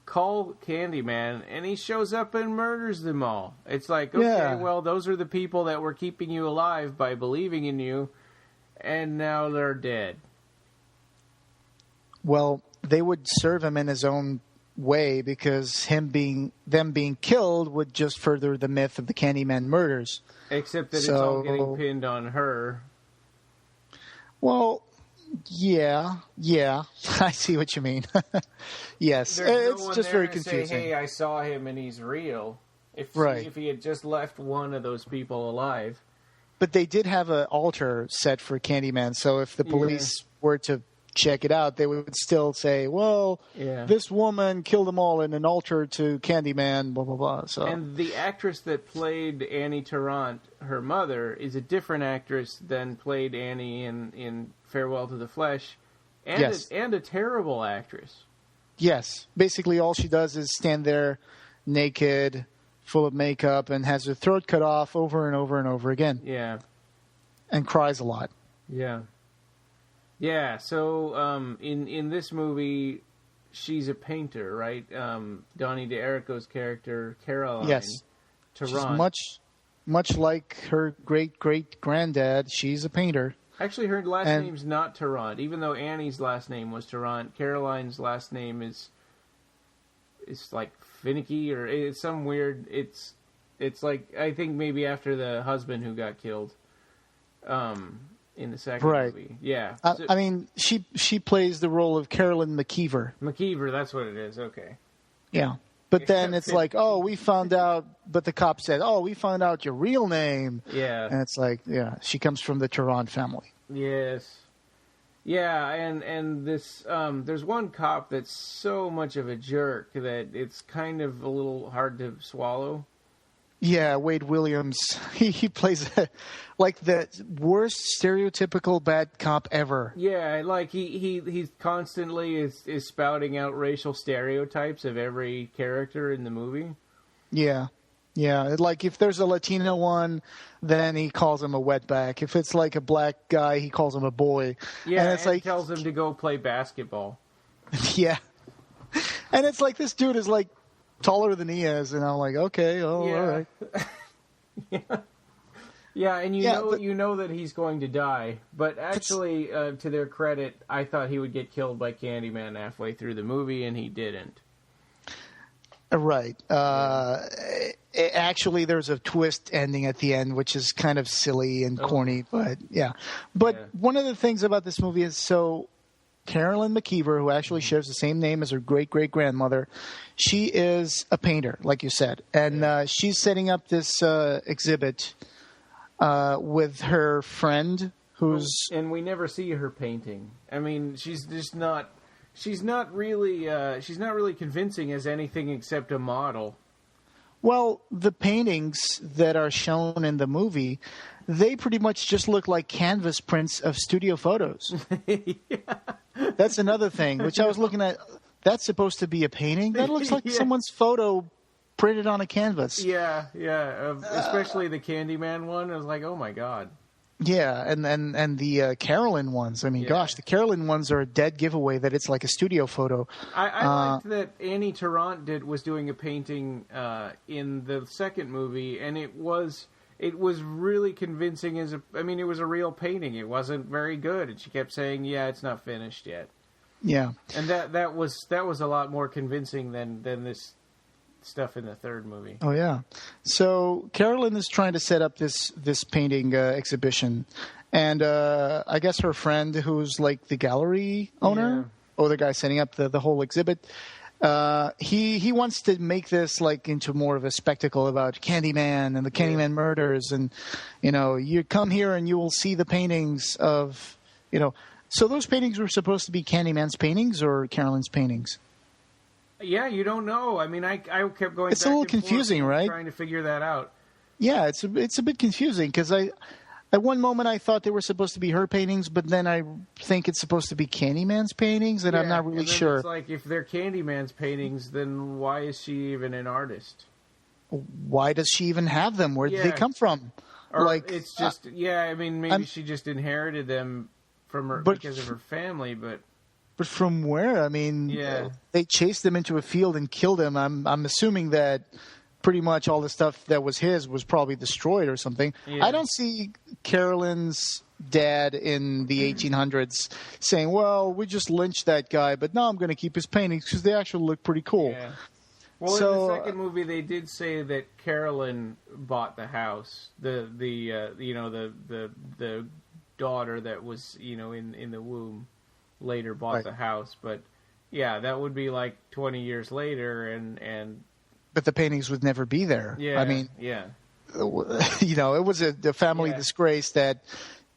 call Candyman, and he shows up and murders them all. It's like, okay, well, those are the people that were keeping you alive by believing in you, and now they're dead. Well, they would serve him in his own way because them being killed would just further the myth of the Candyman murders. Except that it's all getting pinned on her. Well, yeah, I see what you mean. Yes, it's just very confusing. Say, hey, I saw him and he's real. If he had just left one of those people alive. But they did have an altar set for Candyman, so if the police were to check it out, they would still say, well, this woman killed them all in an altar to Candyman, blah, blah, blah. So. And the actress that played Annie Tarrant, her mother, is a different actress than played Annie in Farewell to the Flesh, and a terrible actress. Yes. Basically, all she does is stand there naked, full of makeup, and has her throat cut off over and over and over again. Yeah. And cries a lot. Yeah. Yeah, so in this movie, she's a painter, right? Donnie D'Errico's character, Caroline. Yes. Tarrant. She's much like her great-great-granddad. She's a painter. Actually, her last name's not Tarrant. Even though Annie's last name was Tarrant, Caroline's last name is like finicky, or it's some weird. It's like, I think maybe after the husband who got killed. In the second movie. Yeah. I mean, she plays the role of Carolyn McKeever. McKeever, that's what it is. Okay. Yeah. But then it's like, oh, we found out, but the cop said, oh, we found out your real name. Yeah. And it's like, yeah, she comes from the Tarrant family. Yes. Yeah, and this, there's one cop that's so much of a jerk that it's kind of a little hard to swallow. Yeah, Wade Williams. He plays like the worst stereotypical bad cop ever. Yeah, like he constantly is spouting out racial stereotypes of every character in the movie. Yeah. Yeah, like if there's a Latino one, then he calls him a wetback. If it's like a black guy, he calls him a boy. Yeah, and it's like tells him to go play basketball. Yeah. And it's like this dude is like taller than he is, and I'm like, okay, all right. Yeah. Yeah, and you know that he's going to die. But actually, to their credit, I thought he would get killed by Candyman halfway through the movie, and he didn't. Right. Actually, there's a twist ending at the end, which is kind of silly and corny, but yeah. But one of the things about this movie is, so Carolyn McKeever, who actually shares the same name as her great-great-grandmother, she is a painter, like you said. And she's setting up this exhibit with her friend who's... And we never see her painting. I mean, she's just not... She's not really convincing as anything except a model. Well, the paintings that are shown in the movie, they pretty much just look like canvas prints of studio photos. Yeah. That's another thing, which I was looking at. That's supposed to be a painting? That looks like someone's photo printed on a canvas. Yeah. Especially the Candyman one. I was like, oh my God. Yeah, and the Carolyn ones. I mean, gosh, the Carolyn ones are a dead giveaway that it's like a studio photo. I liked that Annie Tarrant was doing a painting in the second movie, and it was really convincing it was a real painting. It wasn't very good, and she kept saying, "Yeah, it's not finished yet." Yeah, and that was a lot more convincing than this stuff in the third movie. Oh yeah. So Carolyn is trying to set up this painting exhibition, and I guess her friend, who's like the gallery owner or the guy setting up the whole exhibit, he wants to make this like into more of a spectacle about Candyman and the Candyman murders, and you come here and you will see the paintings of So those paintings were supposed to be Candyman's paintings or Carolyn's paintings? Yeah, you don't know. I mean, I kept going. It's back a little and confusing, forth right? Trying to figure that out. Yeah, it's a bit confusing because at one moment I thought they were supposed to be her paintings, but then I think it's supposed to be Candyman's paintings, and I'm not really sure. It's like, if they're Candyman's paintings, then why is she even an artist? Why does she even have them? Where did they come from? Or like, it's just I mean, maybe she just inherited them from her because of her family, but from where? I mean, they chased them into a field and killed him. I'm assuming that pretty much all the stuff that was his was probably destroyed or something. Yeah. I don't see Carolyn's dad in the 1800s saying, well, we just lynched that guy, but now I'm going to keep his paintings because they actually look pretty cool. Yeah. Well, in the second movie, they did say that Carolyn bought the house. The daughter that was in the womb later bought the house, but that would be like 20 years later, and but the paintings would never be there. Yeah, I mean, it was a family disgrace that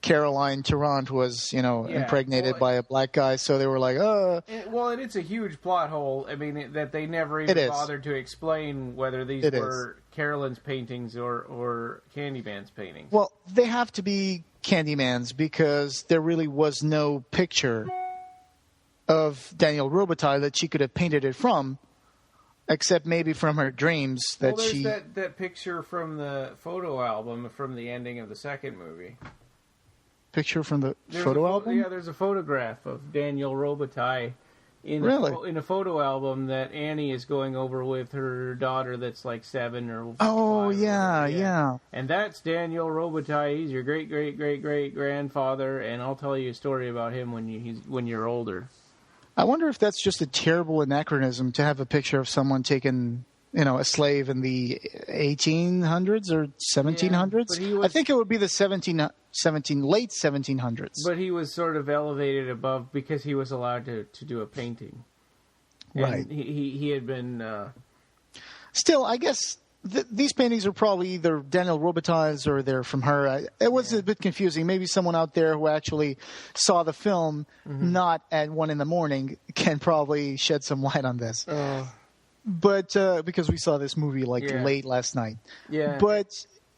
Caroline Tarrant was, impregnated by a black guy, so they were like, and it's a huge plot hole. I mean, that they never even bothered to explain whether these were Carolyn's paintings or Candyman's paintings. Well, they have to be Candyman's because there really was no picture of Daniel Robitaille that she could have painted it from except maybe from her dreams that there's she. that picture from the photo album from the ending of the second movie. Picture from the photo album? Yeah, there's a photograph of Daniel Robitaille in a photo album that Annie is going over with her daughter that's like 7 or 5. Oh, yeah. And that's Daniel Robitaille. He's your great-great-great-great-grandfather, and I'll tell you a story about him when you're older. I wonder if that's just a terrible anachronism to have a picture of someone taken, a slave in the 1800s or 1700s. Yeah, I think it would be the late 1700s. But he was sort of elevated above because he was allowed to do a painting. And right. He had been... Still, I guess these paintings are probably either Daniel Robitaille's or they're from her. It was a bit confusing. Maybe someone out there who actually saw the film, not at 1 a.m, can probably shed some light on this. But because we saw this movie late last night. Yeah. But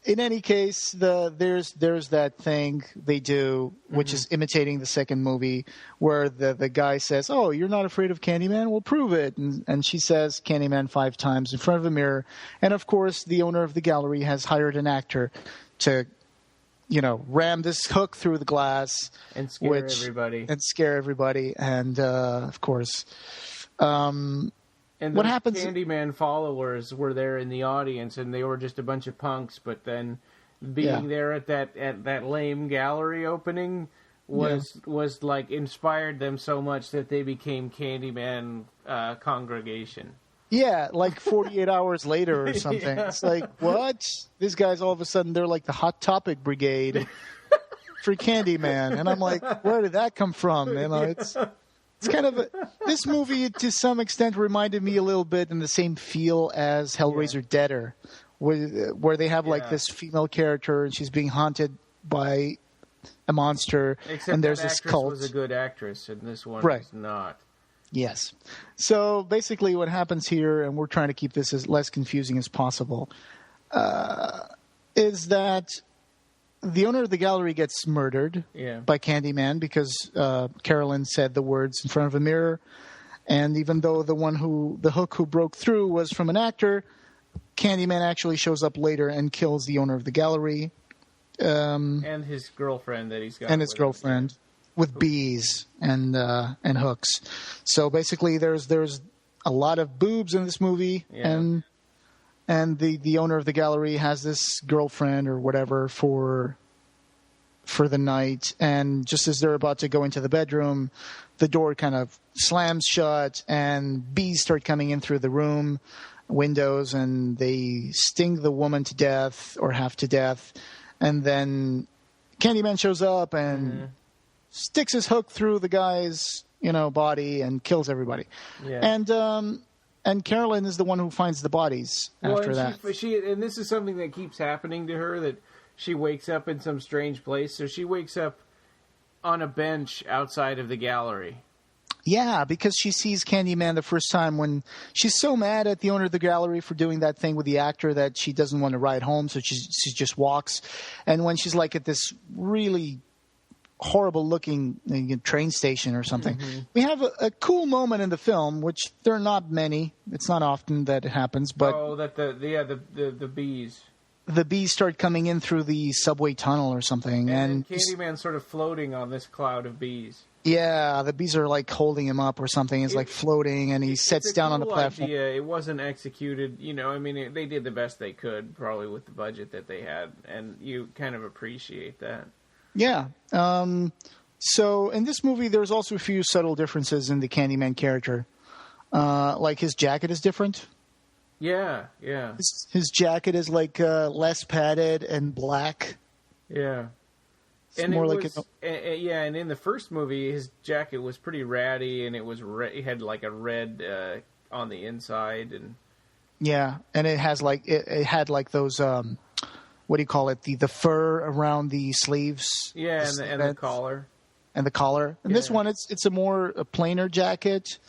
in any case, there's that thing they do, which is imitating the second movie, where the guy says, "Oh, you're not afraid of Candyman? Well, prove it." And she says Candyman 5 times in front of a mirror. And of course, the owner of the gallery has hired an actor to, ram this hook through the glass and scare everybody. And of course. And what happens? Candyman followers were there in the audience, and they were just a bunch of punks. But then, being there at that lame gallery opening was like inspired them so much that they became Candyman congregation. Yeah, like 48 hours later or something. Yeah. It's like, what? These guys all of a sudden they're like the Hot Topic Brigade for Candyman, and I'm like, where did that come from? It's kind of this movie, to some extent, reminded me a little bit in the same feel as Hellraiser Deader, where they have this female character and she's being haunted by a monster. Except and there's that this actress cult. Was a good actress, and this one is not. Yes. So basically, what happens here, and we're trying to keep this as less confusing as possible, is that the owner of the gallery gets murdered by Candyman because Carolyn said the words in front of a mirror. And even though the hook who broke through was from an actor, Candyman actually shows up later and kills the owner of the gallery. And his girlfriend that he's got. And his girlfriend with bees and hooks. So basically there's a lot of boobs in this movie. Yeah. And the owner of the gallery has this girlfriend or whatever for the night. And just as they're about to go into the bedroom, the door kind of slams shut and bees start coming in through the room windows, and they sting the woman to death or half to death. And then Candyman shows up and sticks his hook through the guy's body and kills everybody. Yeah. And Carolyn is the one who finds the bodies after that. And this is something that keeps happening to her, that she wakes up in some strange place. So she wakes up on a bench outside of the gallery. Yeah, because she sees Candyman the first time when she's so mad at the owner of the gallery for doing that thing with the actor that she doesn't want to ride home, so she just walks. And when she's like at this really horrible-looking train station or something. We have a cool moment in the film, which there are not many. It's not often that it happens, but the bees. The bees start coming in through the subway tunnel or something, and Candyman's sort of floating on this cloud of bees. Yeah, the bees are like holding him up or something. It's like floating, and he sits down on the platform. Idea. It wasn't executed. They did the best they could, probably with the budget that they had, and you kind of appreciate that. Yeah. So in this movie, there's also a few subtle differences in the Candyman character. Like his jacket is different. Yeah. His jacket is like less padded and black. Yeah. It's and more and in the first movie, his jacket was pretty ratty, and it was it had like a red on the inside, and and it had like those what do you call it? The fur around the sleeves. Yeah, and the collar. And the collar. And this one, it's a plainer jacket.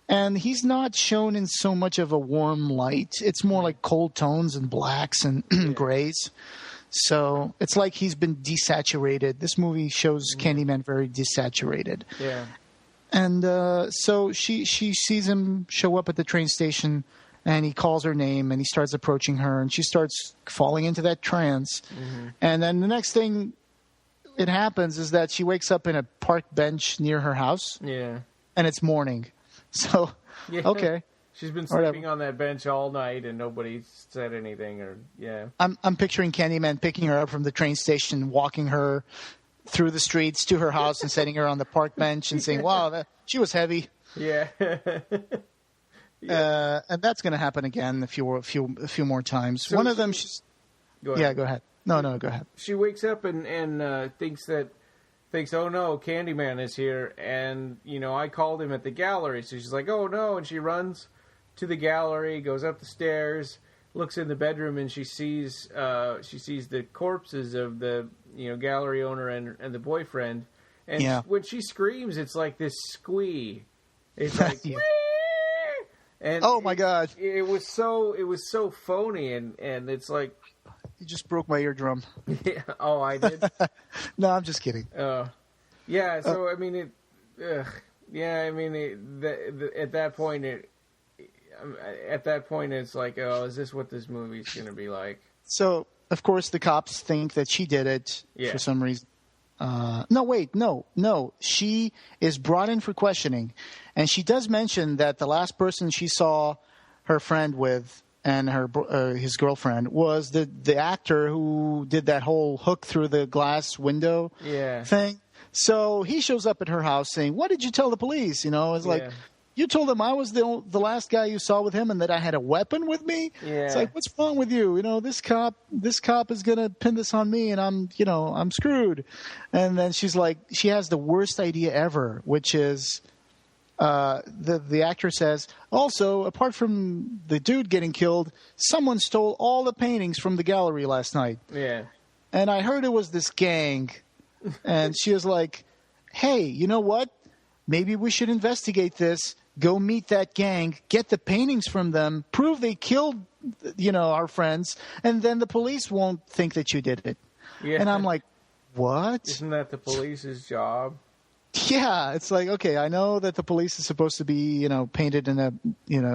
And he's not shown in so much of a warm light. It's more like cold tones and blacks and grays. So it's like he's been desaturated. This movie shows Candyman very desaturated. Yeah. And so she sees him show up at the train station, and he calls her name and he starts approaching her and she starts falling into that trance. Mm-hmm. And then the next thing it happens is that she wakes up in a park bench near her house. Yeah. And it's morning. So, yeah. Okay. She's been sleeping on that bench all night and nobody said anything I'm picturing Candyman picking her up from the train station, walking her through the streets to her house and setting her on the park bench and saying, wow, she was heavy. Yeah. And that's going to happen again a few more times. So one of them, go ahead. Yeah, go ahead. No, go ahead. She wakes up and thinks, oh no, Candyman is here, and I called him at the gallery. So she's like, oh no, and she runs to the gallery, goes up the stairs, looks in the bedroom, and she sees the corpses of the gallery owner and the boyfriend. And when she screams, it's like this squee. It's like. Yeah. And oh my God! It was so phony, and it's like you just broke my eardrum. Yeah. Oh, I did. No, I'm just kidding. Yeah. So I mean, at that point, it's like, oh, is this what this movie's going to be like? So of course the cops think that she did it for some reason. No. She is brought in for questioning, and she does mention that the last person she saw her friend with and his girlfriend was the actor who did that whole hook through the glass window thing. So he shows up at her house saying, "What did you tell the police?" It's like, you told them I was the last guy you saw with him and that I had a weapon with me? Yeah. It's like, what's wrong with you? This cop is going to pin this on me and I'm screwed. And then she's like, she has the worst idea ever, which is the actor says, also, apart from the dude getting killed, someone stole all the paintings from the gallery last night. Yeah. And I heard it was this gang. And she was like, hey, you know what? Maybe we should investigate this. Go meet that gang, get the paintings from them, prove they killed, our friends, and then the police won't think that you did it. Yeah. And I'm like, what? Isn't that the police's job? Yeah, it's like, okay, I know that the police is supposed to be, painted in a,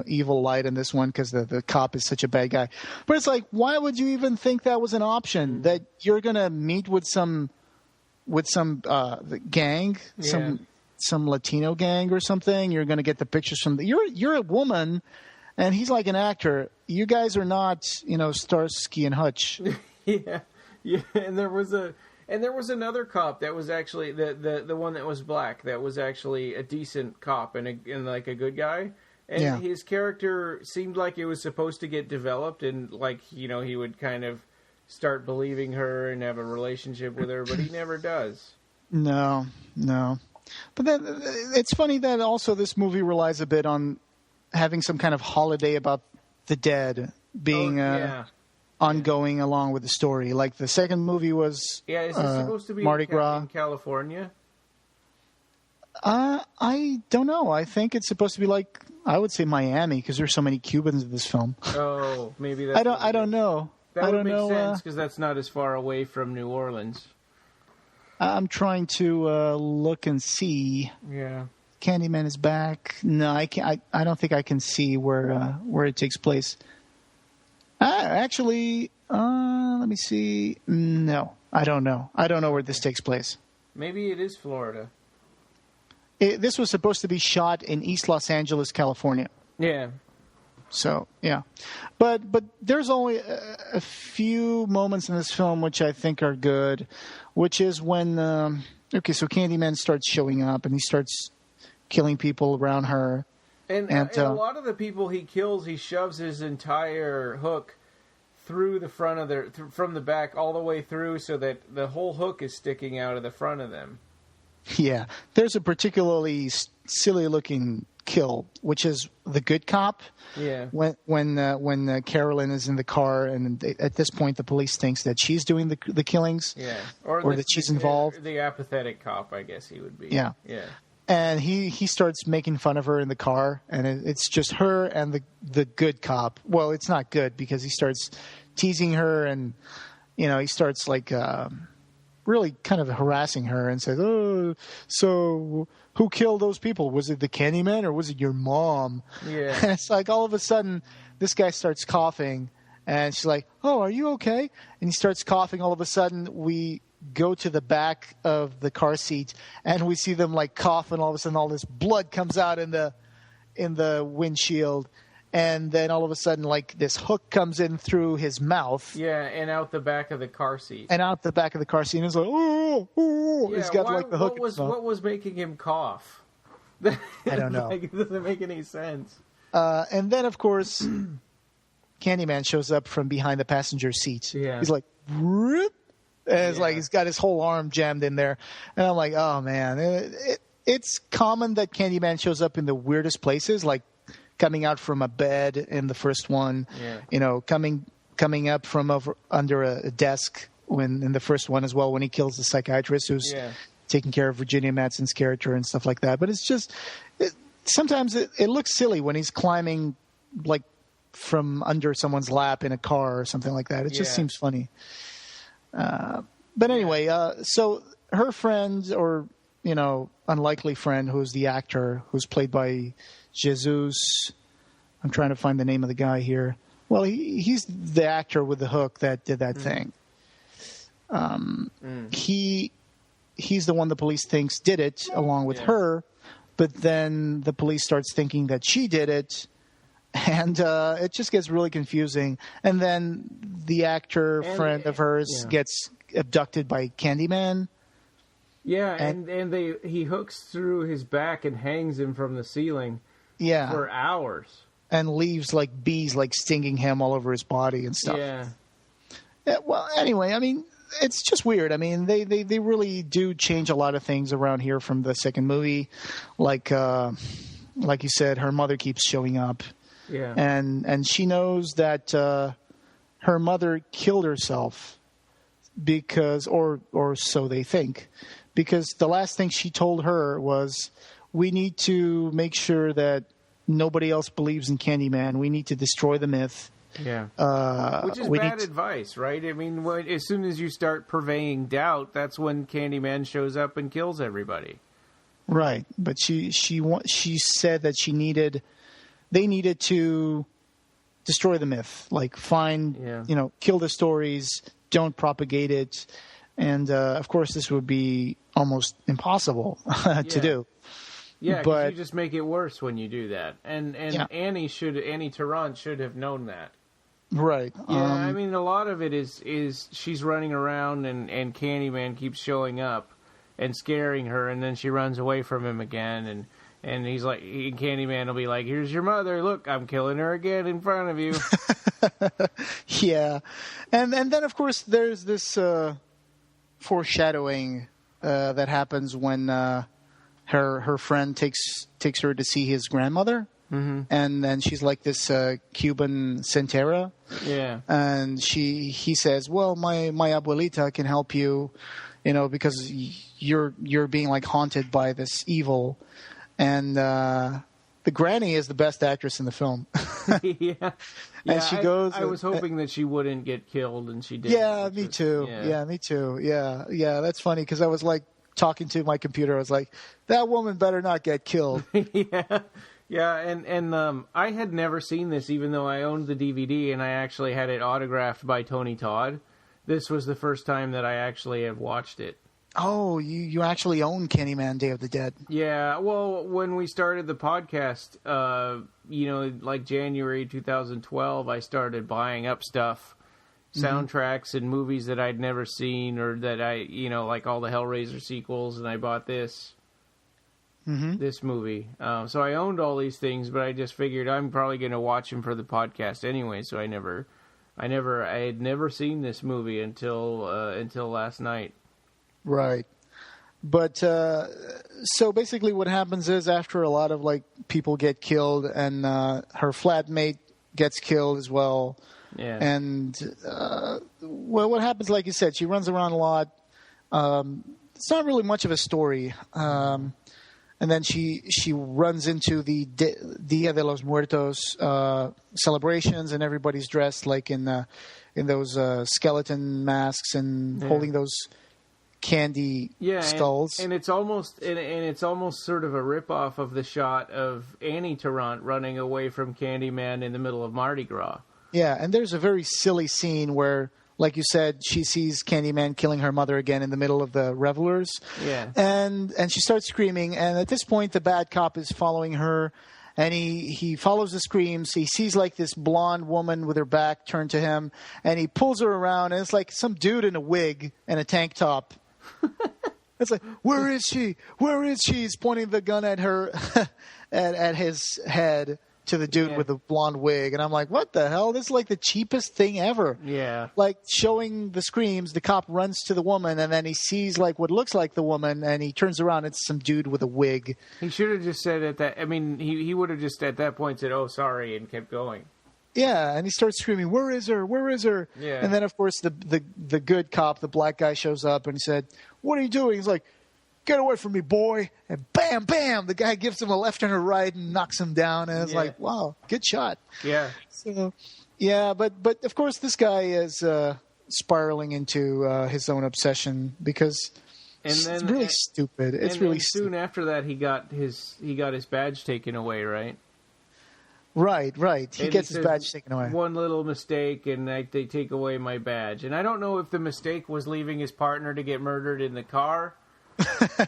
evil light in this one because the cop is such a bad guy. But it's like, why would you even think that was an option? That you're going to meet with some gang, some Latino gang or something. You're going to get the pictures from you're a woman, and he's like an actor. You guys are not, Starsky and Hutch. Yeah. And there was another cop that was actually the one that was black. That was actually a decent cop and like a good guy. And his character seemed like it was supposed to get developed, and like he would kind of start believing her and have a relationship with her, but he never does. No. But then it's funny that also this movie relies a bit on having some kind of holiday about the dead being ongoing along with the story. Like the second movie was is it supposed to be Mardi Gras in California? I don't know. I think it's supposed to be like, I would say Miami because there's so many Cubans in this film. Oh, maybe that's I don't know. That would make sense because that's not as far away from New Orleans. I'm trying to look and see. Yeah. Candyman is back. No, I can't. I don't think I can see where it takes place. Actually, let me see. No, I don't know. I don't know where this takes place. Maybe it is Florida. This was supposed to be shot in East Los Angeles, California. Yeah. So, yeah. But there's only a few moments in this film which I think are good, which is when, so Candyman starts showing up and he starts killing people around her. And a lot of the people he kills, he shoves his entire hook through the front of from the back all the way through so that the whole hook is sticking out of the front of them. Yeah. There's a particularly silly-looking kill, which is the good cop. Yeah. When Carolyn is in the car, and at this point the police thinks that she's doing the killings. Yeah. Or that she's involved. The apathetic cop, I guess he would be. Yeah. Yeah. And he starts making fun of her in the car, and it's just her and the good cop. Well, it's not good because he starts teasing her, and he starts like really kind of harassing her and says, "Oh, so who killed those people? Was it the Candyman or was it your mom?" Yeah. And it's like all of a sudden this guy starts coughing, and she's like, "Oh, are you okay?" And he starts coughing. All of a sudden we go to the back of the car seat, and we see them like cough, and all of a sudden all this blood comes out in the windshield. And then all of a sudden, like, this hook comes in through his mouth. Yeah, and out the back of the car seat. And out the back of the car seat. And it's like, oh, oh. Yeah, He's got, like, the hook. What was making him cough? I don't know. Like, it doesn't make any sense. And then, of course, Candyman shows up from behind the passenger seat. Yeah. He's like, whoop. And it's like he's got his whole arm jammed in there. And I'm like, oh, man. It's common that Candyman shows up in the weirdest places, like coming out from a bed in the first one, coming up from under a desk in the first one as well, when he kills the psychiatrist who's taking care of Virginia Madsen's character and stuff like that. But it's just sometimes it looks silly when he's climbing like from under someone's lap in a car or something like that. It just seems funny. But anyway, so her friend, or unlikely friend, who's the actor who's played by Jesus. I'm trying to find the name of the guy here. Well, he's the actor with the hook that did that thing. He's the one the police thinks did it along with her, but then the police starts thinking that she did it, and it just gets really confusing. And then the actor friend of hers gets abducted by Candyman. Yeah, and he hooks through his back and hangs him from the ceiling. Yeah. For hours. And leaves like bees like stinging him all over his body and stuff. Yeah. Well, anyway, I mean, it's just weird. I mean, they really do change a lot of things around here from the second movie. Like you said, her mother keeps showing up. Yeah. And she knows that her mother killed herself because, or so they think, because the last thing she told her was, we need to make sure that nobody else believes in Candyman. We need to destroy the myth. Yeah. Which is bad advice, right? I mean, as soon as you start purveying doubt, that's when Candyman shows up and kills everybody. Right. But she said that they needed to destroy the myth. Like kill the stories, don't propagate it. And, of course, this would be almost impossible to do. Yeah, because you just make it worse when you do that. And Annie Tarrant should have known that. Right. Yeah, I mean, a lot of it is she's running around and Candyman keeps showing up and scaring her, and then she runs away from him again, and he's like, Candyman will be like, here's your mother, look, I'm killing her again in front of you. Yeah. And then, of course, there's this foreshadowing that happens when her friend takes her to see his grandmother, and then she's like this Cuban santera, and he says, well, my abuelita can help you, because you're being like haunted by this evil, and the granny is the best actress in the film. And she goes. I was hoping that she wouldn't get killed, and she did. Yeah, me too. Yeah, me too. Yeah, that's funny because I was like talking to my computer. I was like, that woman better not get killed. Yeah, and I had never seen this, even though I owned the DVD and I actually had it autographed by Tony Todd. This was the first time that I actually had watched it. Oh, you actually own Candyman Day of the Dead. Yeah, well, when we started the podcast, like January 2012, I started buying up stuff, soundtracks and movies that I'd never seen, or that like all the Hellraiser sequels, and I bought this movie. So I owned all these things, but I just figured I'm probably going to watch them for the podcast anyway, so I had never seen this movie until last night. Right. But so basically what happens is, after a lot of like people get killed, and her flatmate gets killed as well. Yeah. And what happens, like you said, she runs around a lot. It's not really much of a story. And then she runs into the Dia de los Muertos celebrations, and everybody's dressed like in those skeleton masks and holding those candy skulls. And it's almost sort of a ripoff of the shot of Annie Tarrant running away from Candyman in the middle of Mardi Gras. Yeah, and there's a very silly scene where, like you said, she sees Candyman killing her mother again in the middle of the revelers. Yeah. And she starts screaming, and at this point the bad cop is following her, and he follows the screams. He sees like this blonde woman with her back turned to him, and he pulls her around, and it's like some dude in a wig and a tank top. It's like, where is she? Where is she? He's pointing the gun at her, at his head, to the dude with the blonde wig. And I'm like, what the hell? This is like the cheapest thing ever. Yeah. Like showing the screams, the cop runs to the woman, and then he sees like what looks like the woman, and he turns around, it's some dude with a wig. He should have just said at that, I mean, he would have just at that point said, oh, sorry, and kept going. Yeah, and he starts screaming, where is her? Where is her? Yeah. And then, of course, the good cop, the black guy, shows up, and he said, what are you doing? He's like, get away from me, boy. And bam, bam, the guy gives him a left and a right and knocks him down. And it's like, wow, good shot. Yeah. So, yeah, but of course this guy is spiraling into his own obsession because it's really stupid. It's really stupid. Soon after that, he got his badge taken away, right? Right. He gets his badge taken away. One little mistake, and they take away my badge. And I don't know if the mistake was leaving his partner to get murdered in the car.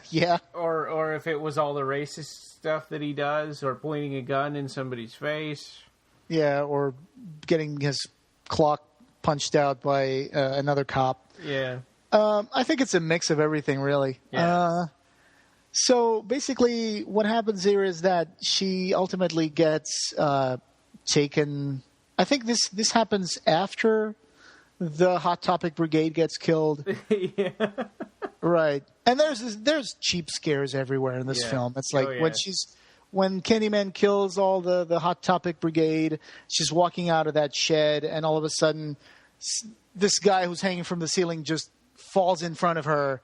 Yeah. Or if it was all the racist stuff that he does, or pointing a gun in somebody's face. Yeah, or getting his clock punched out by another cop. Yeah. I think it's a mix of everything, really. Yeah. So basically what happens here is that she ultimately gets taken. I think this happens after the Hot Topic Brigade gets killed. Yeah. Right. And there's cheap scares everywhere in this film. It's like when Candyman kills all the Hot Topic Brigade, she's walking out of that shed, and all of a sudden this guy who's hanging from the ceiling just falls in front of her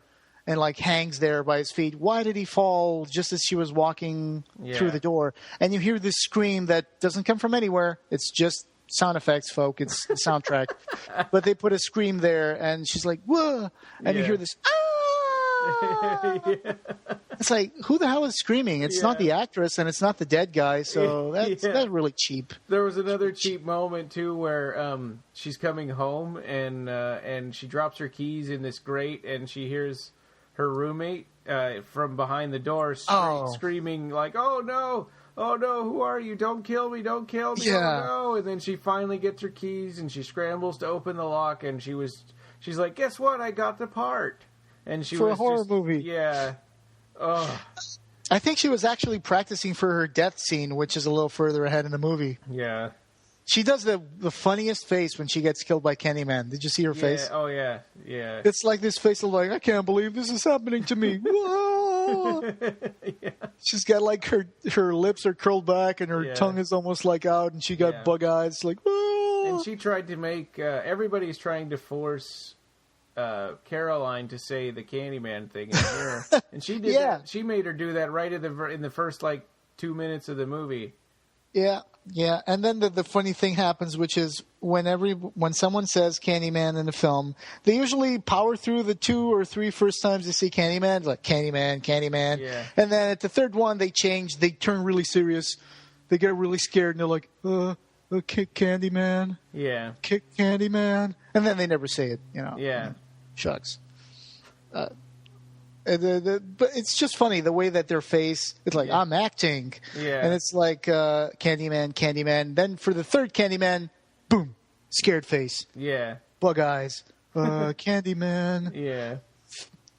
and like hangs there by his feet. Why did he fall just as she was walking through the door? And you hear this scream that doesn't come from anywhere. It's just sound effects, folk. It's the soundtrack. But they put a scream there, and she's like, whoa! And you hear this, ah! It's like, who the hell is screaming? It's not the actress, and it's not the dead guy, so that's really cheap. There was another cheap moment, too, where she's coming home, and she drops her keys in this grate, and she hears her roommate from behind the door screaming like, oh no, who are you? Don't kill me, oh no. And then she finally gets her keys and she scrambles to open the lock, and she's like, guess what, I got the part. And she for was a horror movie. Yeah. Oh. I think she was actually practicing for her death scene, which is a little further ahead in the movie. Yeah. She does the funniest face when she gets killed by Candyman. Did you see her face? Oh, yeah. Yeah. It's like this face of like, I can't believe this is happening to me. Yeah. She's got like her lips are curled back and her tongue is almost like out, and she got bug eyes. Like, and she tried to make, everybody's trying to force Caroline to say the Candyman thing in here. And she did that. She made her do that right in the first like 2 minutes of the movie. Yeah, and then the funny thing happens, which is when someone says Candyman in a film, they usually power through the 2 or 3 first times they see Candyman, like Candyman, and then at the third one they change, they turn really serious, they get really scared, and they're like, kick Candyman, kick Candyman, and then they never say it, shucks. But it's just funny the way that their face, it's like, I'm acting. And it's like Candyman. Then for the third Candyman, boom, scared face. Yeah. Bug eyes. Candyman. Yeah.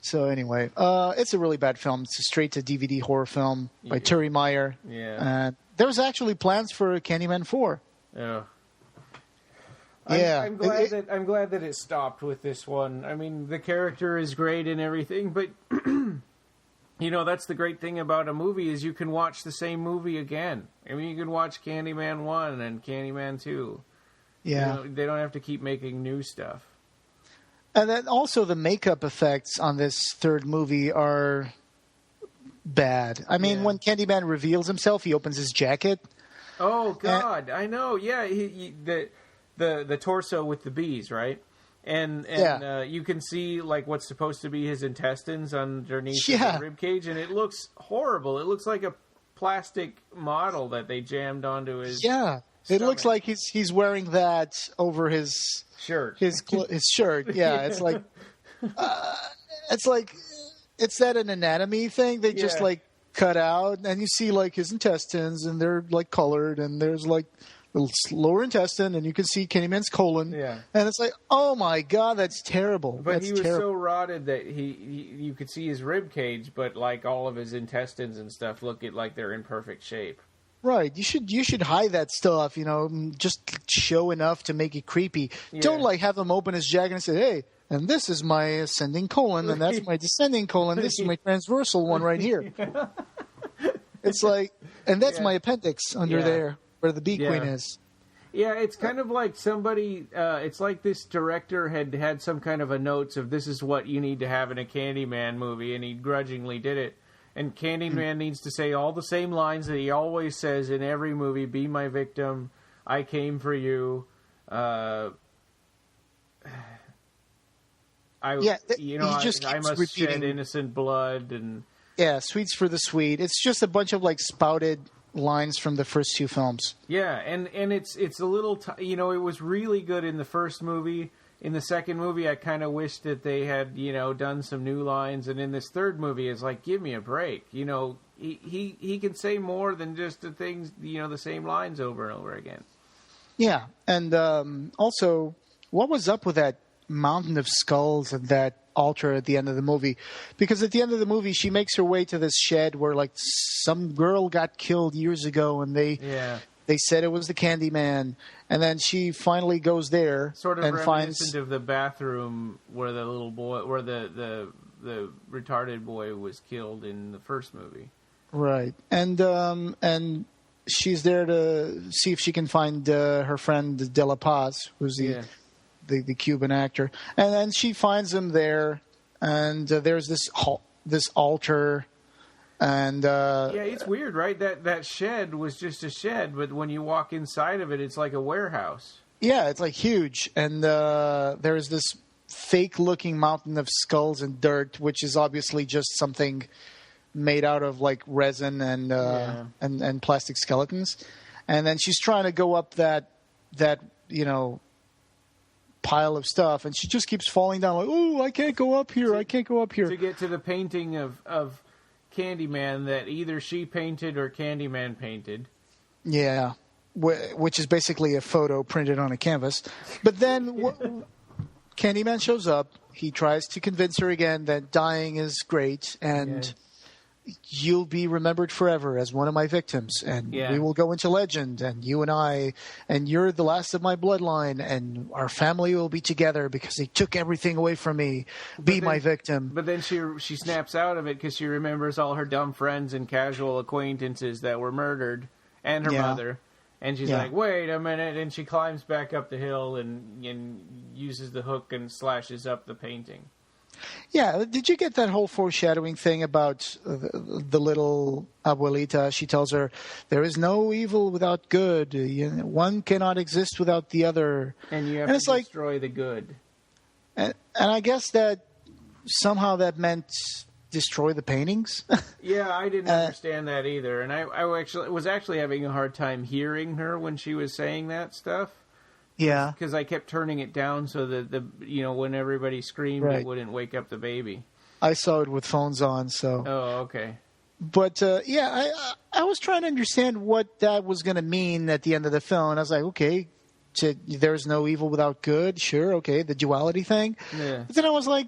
So anyway, it's a really bad film. It's a straight-to-DVD horror film by Terry Meyer. Yeah. There was actually plans for Candyman 4. Yeah. Yeah, I'm glad that it stopped with this one. I mean, the character is great and everything, but that's the great thing about a movie is you can watch the same movie again. I mean, you can watch Candyman 1 and Candyman 2. Yeah. They don't have to keep making new stuff. And then also the makeup effects on this third movie are bad. I mean, when Candyman reveals himself, he opens his jacket. Oh God, I know. Yeah, the torso with the bees, right? and you can see like what's supposed to be his intestines underneath the rib cage, and it looks horrible. It looks like a plastic model that they jammed onto his stomach. It looks like he's wearing that over his shirt. His shirt. Yeah, it's like it's that an anatomy thing they just like cut out, and you see like his intestines, and they're like colored, and there's like the lower intestine, and you can see Candyman's colon. Yeah. And it's like, oh my god, that's terrible. But he was so rotted that you could see his rib cage, but like all of his intestines and stuff look like they're in perfect shape. Right. You should hide that stuff, just show enough to make it creepy. Yeah. Don't like have him open his jacket and say, hey, and this is my ascending colon, and that's my descending colon. This is my transversal one right here. It's like, and that's my appendix under there where the bee queen is. Yeah, it's kind of like somebody, it's like this director had some kind of a notes of this is what you need to have in a Candyman movie, and he grudgingly did it. And Candyman needs to say all the same lines that he always says in every movie. Be my victim. I came for you. I must shed innocent blood. And sweets for the sweet. It's just a bunch of like spouted lines from the first two films. Yeah, and it's a little, it was really good in the first movie. In the second movie, I kind of wish that they had, done some new lines. And in this third movie, it's like, give me a break. He can say more than just the things, the same lines over and over again. Yeah. And also, what was up with that mountain of skulls and that altar at the end of the movie? Because at the end of the movie, she makes her way to this shed where, like, some girl got killed years ago, and they said it was the Candyman, and then she finally goes there sort of and reminiscent of the bathroom where the little boy, where the retarded boy was killed in the first movie. Right, and she's there to see if she can find her friend De La Paz, who's the Cuban actor, and then she finds him there, and there's this altar. And it's weird, right? That shed was just a shed, but when you walk inside of it, it's like a warehouse. Yeah, it's like huge, and there's this fake-looking mountain of skulls and dirt, which is obviously just something made out of like resin and plastic skeletons. And then she's trying to go up that pile of stuff, and she just keeps falling down. Like, oh, I can't go up here. I can't go up here. To get to the painting of Candyman that either she painted or Candyman painted. Yeah, which is basically a photo printed on a canvas. But then Candyman shows up. He tries to convince her again that dying is great, and you'll be remembered forever as one of my victims, and we will go into legend, and you and I, and you're the last of my bloodline, and our family will be together because they took everything away from me. My victim. But then she snaps out of it because she remembers all her dumb friends and casual acquaintances that were murdered, and her mother. And she's like, wait a minute, and she climbs back up the hill and uses the hook and slashes up the painting. Yeah, did you get that whole foreshadowing thing about the little abuelita? She tells her, there is no evil without good. One cannot exist without the other. And you have to destroy the good. And I guess that somehow that meant destroy the paintings. Yeah, I didn't understand that either. And I was actually having a hard time hearing her when she was saying that stuff. Yeah, because I kept turning it down so that when everybody screamed, it wouldn't wake up the baby. I saw it with phones on, so. Oh, okay. But I was trying to understand what that was going to mean at the end of the film, and I was like, okay, there's no evil without good, sure, okay, the duality thing. Yeah. But then I was like,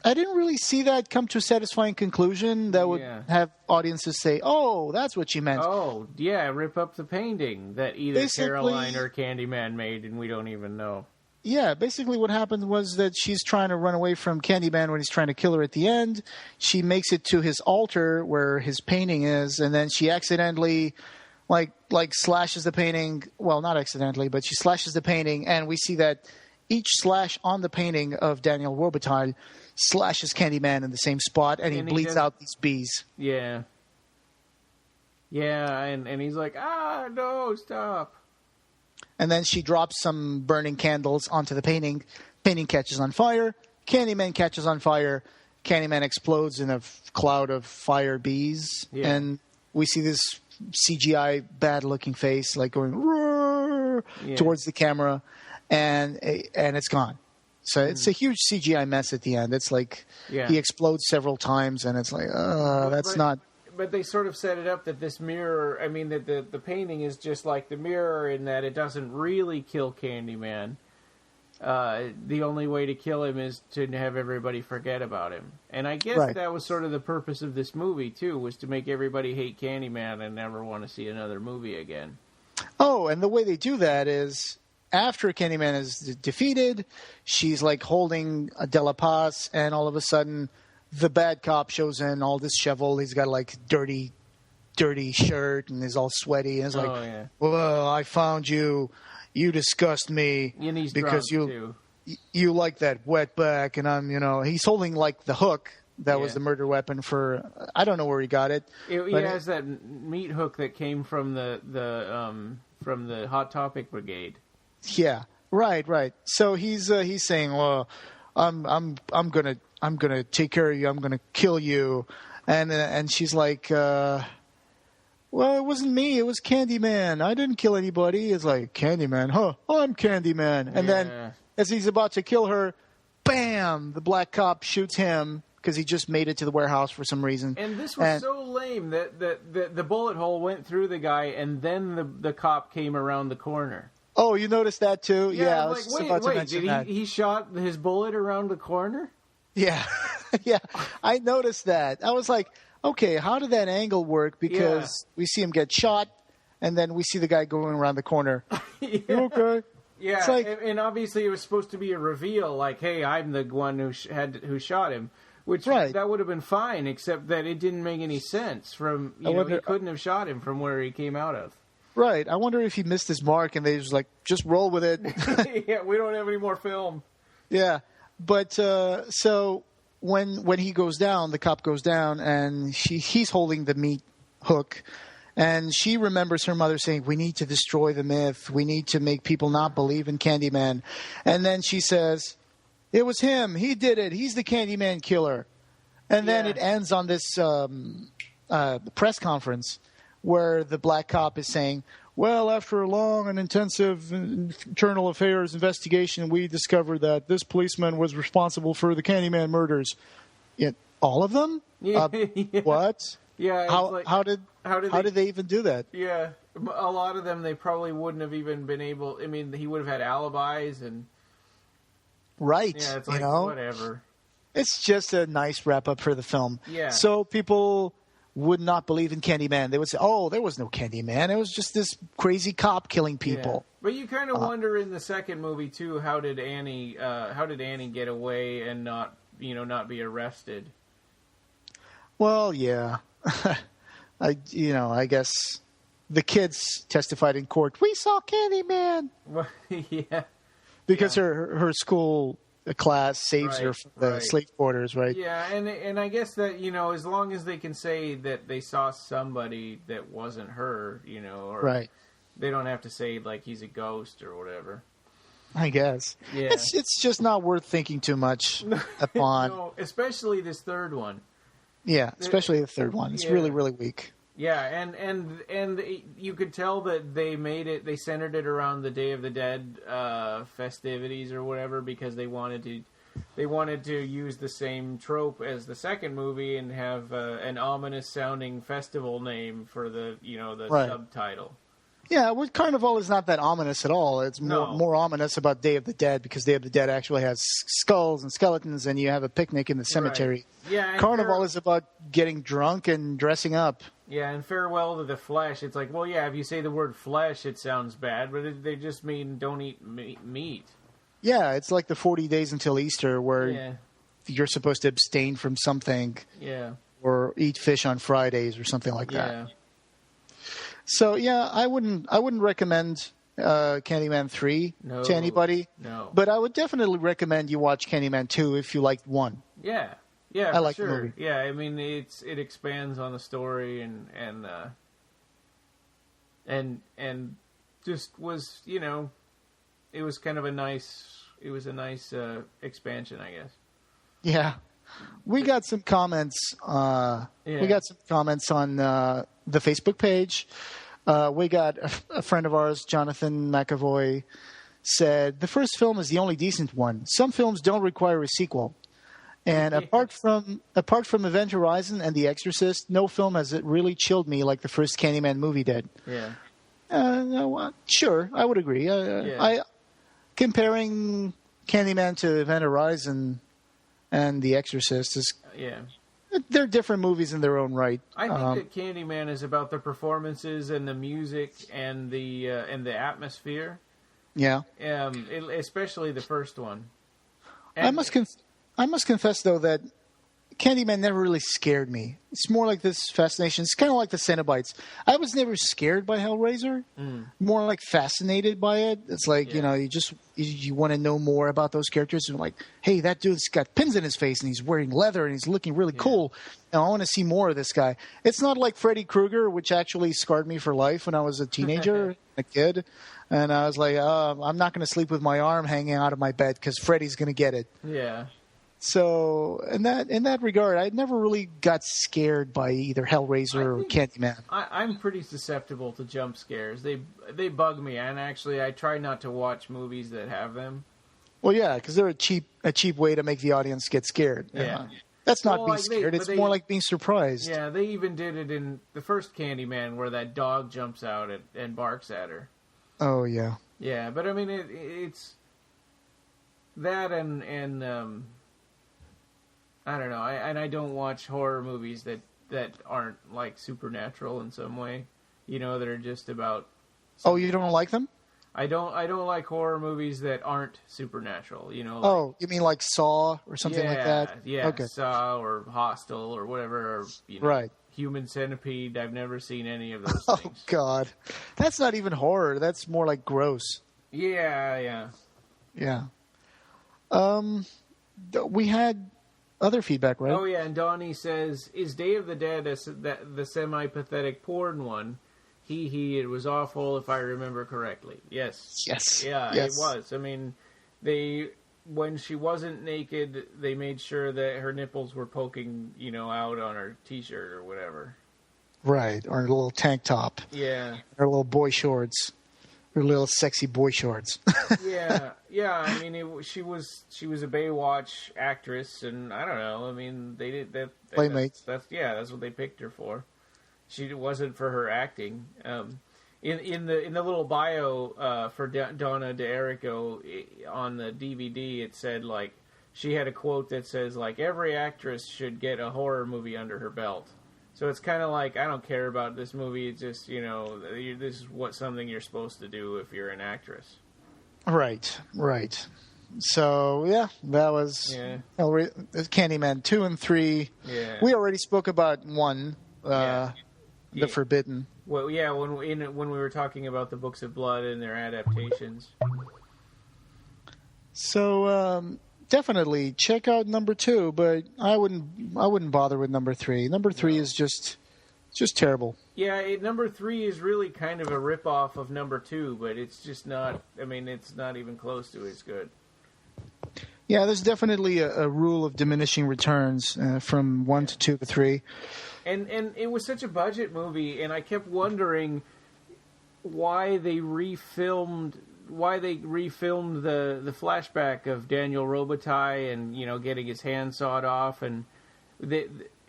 I didn't really see that come to a satisfying conclusion that would have audiences say, oh, that's what she meant. Oh, yeah, rip up the painting that either Caroline or Candyman made, and we don't even know. Yeah, basically what happened was that she's trying to run away from Candyman when he's trying to kill her at the end. She makes it to his altar where his painting is, and then she accidentally like slashes the painting. Well, not accidentally, but she slashes the painting, and we see that each slash on the painting of Daniel Robitaille slashes Candyman in the same spot, and he bleeds out these bees. Yeah. Yeah, and he's like, no, stop. And then she drops some burning candles onto the painting Painting catches on fire. Candyman catches on fire. Candyman explodes in a cloud of fire bees. Yeah. And we see this CGI bad-looking face like going roar towards the camera, and it's gone. So it's a huge CGI mess at the end. It's like he explodes several times, and it's like, that's not... But they sort of set it up that this mirror, I mean, that the painting is just like the mirror in that it doesn't really kill Candyman. The only way to kill him is to have everybody forget about him. And I guess that was sort of the purpose of this movie, too, was to make everybody hate Candyman and never want to see another movie again. Oh, and the way they do that is after Candyman is defeated, she's like holding a De La Paz, and all of a sudden the bad cop shows in all disheveled. He's got like dirty shirt and is all sweaty. And it's like, whoa, I found you. You disgust me because you like that wetback, and I'm, he's holding like the hook that was the murder weapon for. I don't know where he got it. He has that meat hook that came from the Hot Topic Brigade. Yeah, right. So he's saying, well, I'm gonna take care of you. I'm gonna kill you, and she's like. Well, it wasn't me. It was Candyman. I didn't kill anybody. It's like, Candyman, huh? I'm Candyman. And then, as he's about to kill her, bam! The black cop shoots him because he just made it to the warehouse for some reason. And this was so lame that the bullet hole went through the guy, and then the cop came around the corner. Oh, you noticed that too? Yeah, I was just about to mention that. He shot his bullet around the corner? Yeah. Yeah, I noticed that. I was like... Okay, how did that angle work? Because we see him get shot, and then we see the guy going around the corner. You okay? Yeah, like, and obviously it was supposed to be a reveal, like, hey, I'm the one who shot him. Which, that would have been fine, except that it didn't make any sense. From he couldn't have shot him from where he came out of. Right. I wonder if he missed his mark, and they was like, just roll with it. Yeah, we don't have any more film. Yeah, but so... When he goes down, the cop goes down, and he's holding the meat hook, and she remembers her mother saying, we need to destroy the myth. We need to make people not believe in Candyman. And then she says, it was him. He did it. He's the Candyman killer. And then it ends on this press conference where the black cop is saying, well, after a long and intensive internal affairs investigation, we discovered that this policeman was responsible for the Candyman murders. All of them? Yeah. What? Yeah. How did they even do that? Yeah. A lot of them, they probably wouldn't have even been able... I mean, he would have had alibis and... Right. Yeah, it's like, whatever. It's just a nice wrap-up for the film. Yeah. So people... would not believe in Candyman. They would say, oh, there was no Candyman. It was just this crazy cop killing people. Yeah. But you kind of wonder in the second movie, too, how did Annie get away and not be arrested? Well, yeah. I guess the kids testified in court, we saw Candyman. Yeah. Because her school... the class saves her from the slave quarters, right? Yeah, and I guess that, as long as they can say that they saw somebody that wasn't her, or they don't have to say, like, he's a ghost or whatever. I guess. Yeah. It's just not worth thinking too much upon. No, especially this third one. Yeah, especially the third one. It's really, really weak. Yeah, and you could tell that they centered it around the Day of the Dead festivities or whatever, because they wanted to use the same trope as the second movie and have an ominous sounding festival name for the subtitle. Yeah, well, Carnival is not that ominous at all. It's more ominous about Day of the Dead, because Day of the Dead actually has skulls and skeletons, and you have a picnic in the cemetery. Right. Yeah, Carnival is about getting drunk and dressing up. Yeah, and Farewell to the Flesh, it's like, well, yeah, if you say the word flesh, it sounds bad, but they just mean don't eat meat. Yeah, it's like the 40 days until Easter, where you're supposed to abstain from something. Yeah. Or eat fish on Fridays or something like that. So yeah, I wouldn't recommend Candyman 3 to anybody. No. But I would definitely recommend you watch Candyman 2 if you liked 1. Yeah. Yeah, I like the movie. Yeah, I mean it expands on the story and just was, it was kind of a nice expansion, I guess. Yeah. We got some comments. We got some comments on the Facebook page. We got a friend of ours, Jonathan McAvoy, said, the first film is the only decent one. Some films don't require a sequel. And apart from Event Horizon and The Exorcist, no film has it really chilled me like the first Candyman movie did. Yeah. No, sure, I would agree. Comparing Candyman to Event Horizon and The Exorcist is they're different movies in their own right. I think that Candyman is about the performances and the music and the atmosphere. Yeah. Especially the first one. And I must confess, though, that Candyman never really scared me. It's more like this fascination. It's kind of like the Cenobites. I was never scared by Hellraiser. More like fascinated by it. It's like, you want to know more about those characters. And like, hey, that dude's got pins in his face and he's wearing leather and he's looking really cool. And I want to see more of this guy. It's not like Freddy Krueger, which actually scarred me for life when I was a teenager, a kid. And I was like, I'm not going to sleep with my arm hanging out of my bed because Freddy's going to get it. Yeah. So in that regard, I never really got scared by either Hellraiser or Candyman. I'm pretty susceptible to jump scares. They bug me, and actually, I try not to watch movies that have them. Well, yeah, because they're a cheap way to make the audience get scared. Yeah, that's not being scared. It's more like being surprised. Yeah, they even did it in the first Candyman, where that dog jumps out and barks at her. Oh yeah. Yeah, but I mean, it's that and I don't know. I don't watch horror movies that aren't like supernatural in some way. That are just about. Oh, you don't like them? I don't like horror movies that aren't supernatural. Oh, you mean like Saw or something like that? Yeah, okay. Saw or Hostel or whatever. Or, right. Human Centipede. I've never seen any of those things. Oh God, that's not even horror. That's more like gross. Yeah. We had other feedback, right? Oh, yeah, and Donnie says, is Day of the Dead the semi-pathetic porn one? It was awful if I remember correctly. Yes. Yeah, yes. It was. I mean, when she wasn't naked, they made sure that her nipples were poking, out on her t-shirt or whatever. Right, or a little tank top. Yeah. Or little boy shorts. Her little sexy boy shorts. yeah. I mean, she was a Baywatch actress, and I don't know. I mean, they did that. Playmates. That's what they picked her for. She wasn't for her acting. In the little bio for Donna D'Errico on the DVD, it said like she had a quote that says like every actress should get a horror movie under her belt. So it's kind of like, I don't care about this movie. It's just, this is something you're supposed to do if you're an actress. Right. So, yeah, that was Candyman 2 and 3. Yeah. We already spoke about 1, The Forbidden. Well, yeah, when we were talking about the Books of Blood and their adaptations. So, definitely check out number 2, but I wouldn't bother with number 3. Number 3 is just terrible. Yeah, number 3 is really kind of a ripoff of number 2, but it's just not. I mean, it's not even close to as good. Yeah, there's definitely a rule of diminishing returns from 1 to 2 to 3. And it was such a budget movie, and I kept wondering why they refilmed the flashback of Daniel Robitaille and getting his hand sawed off, and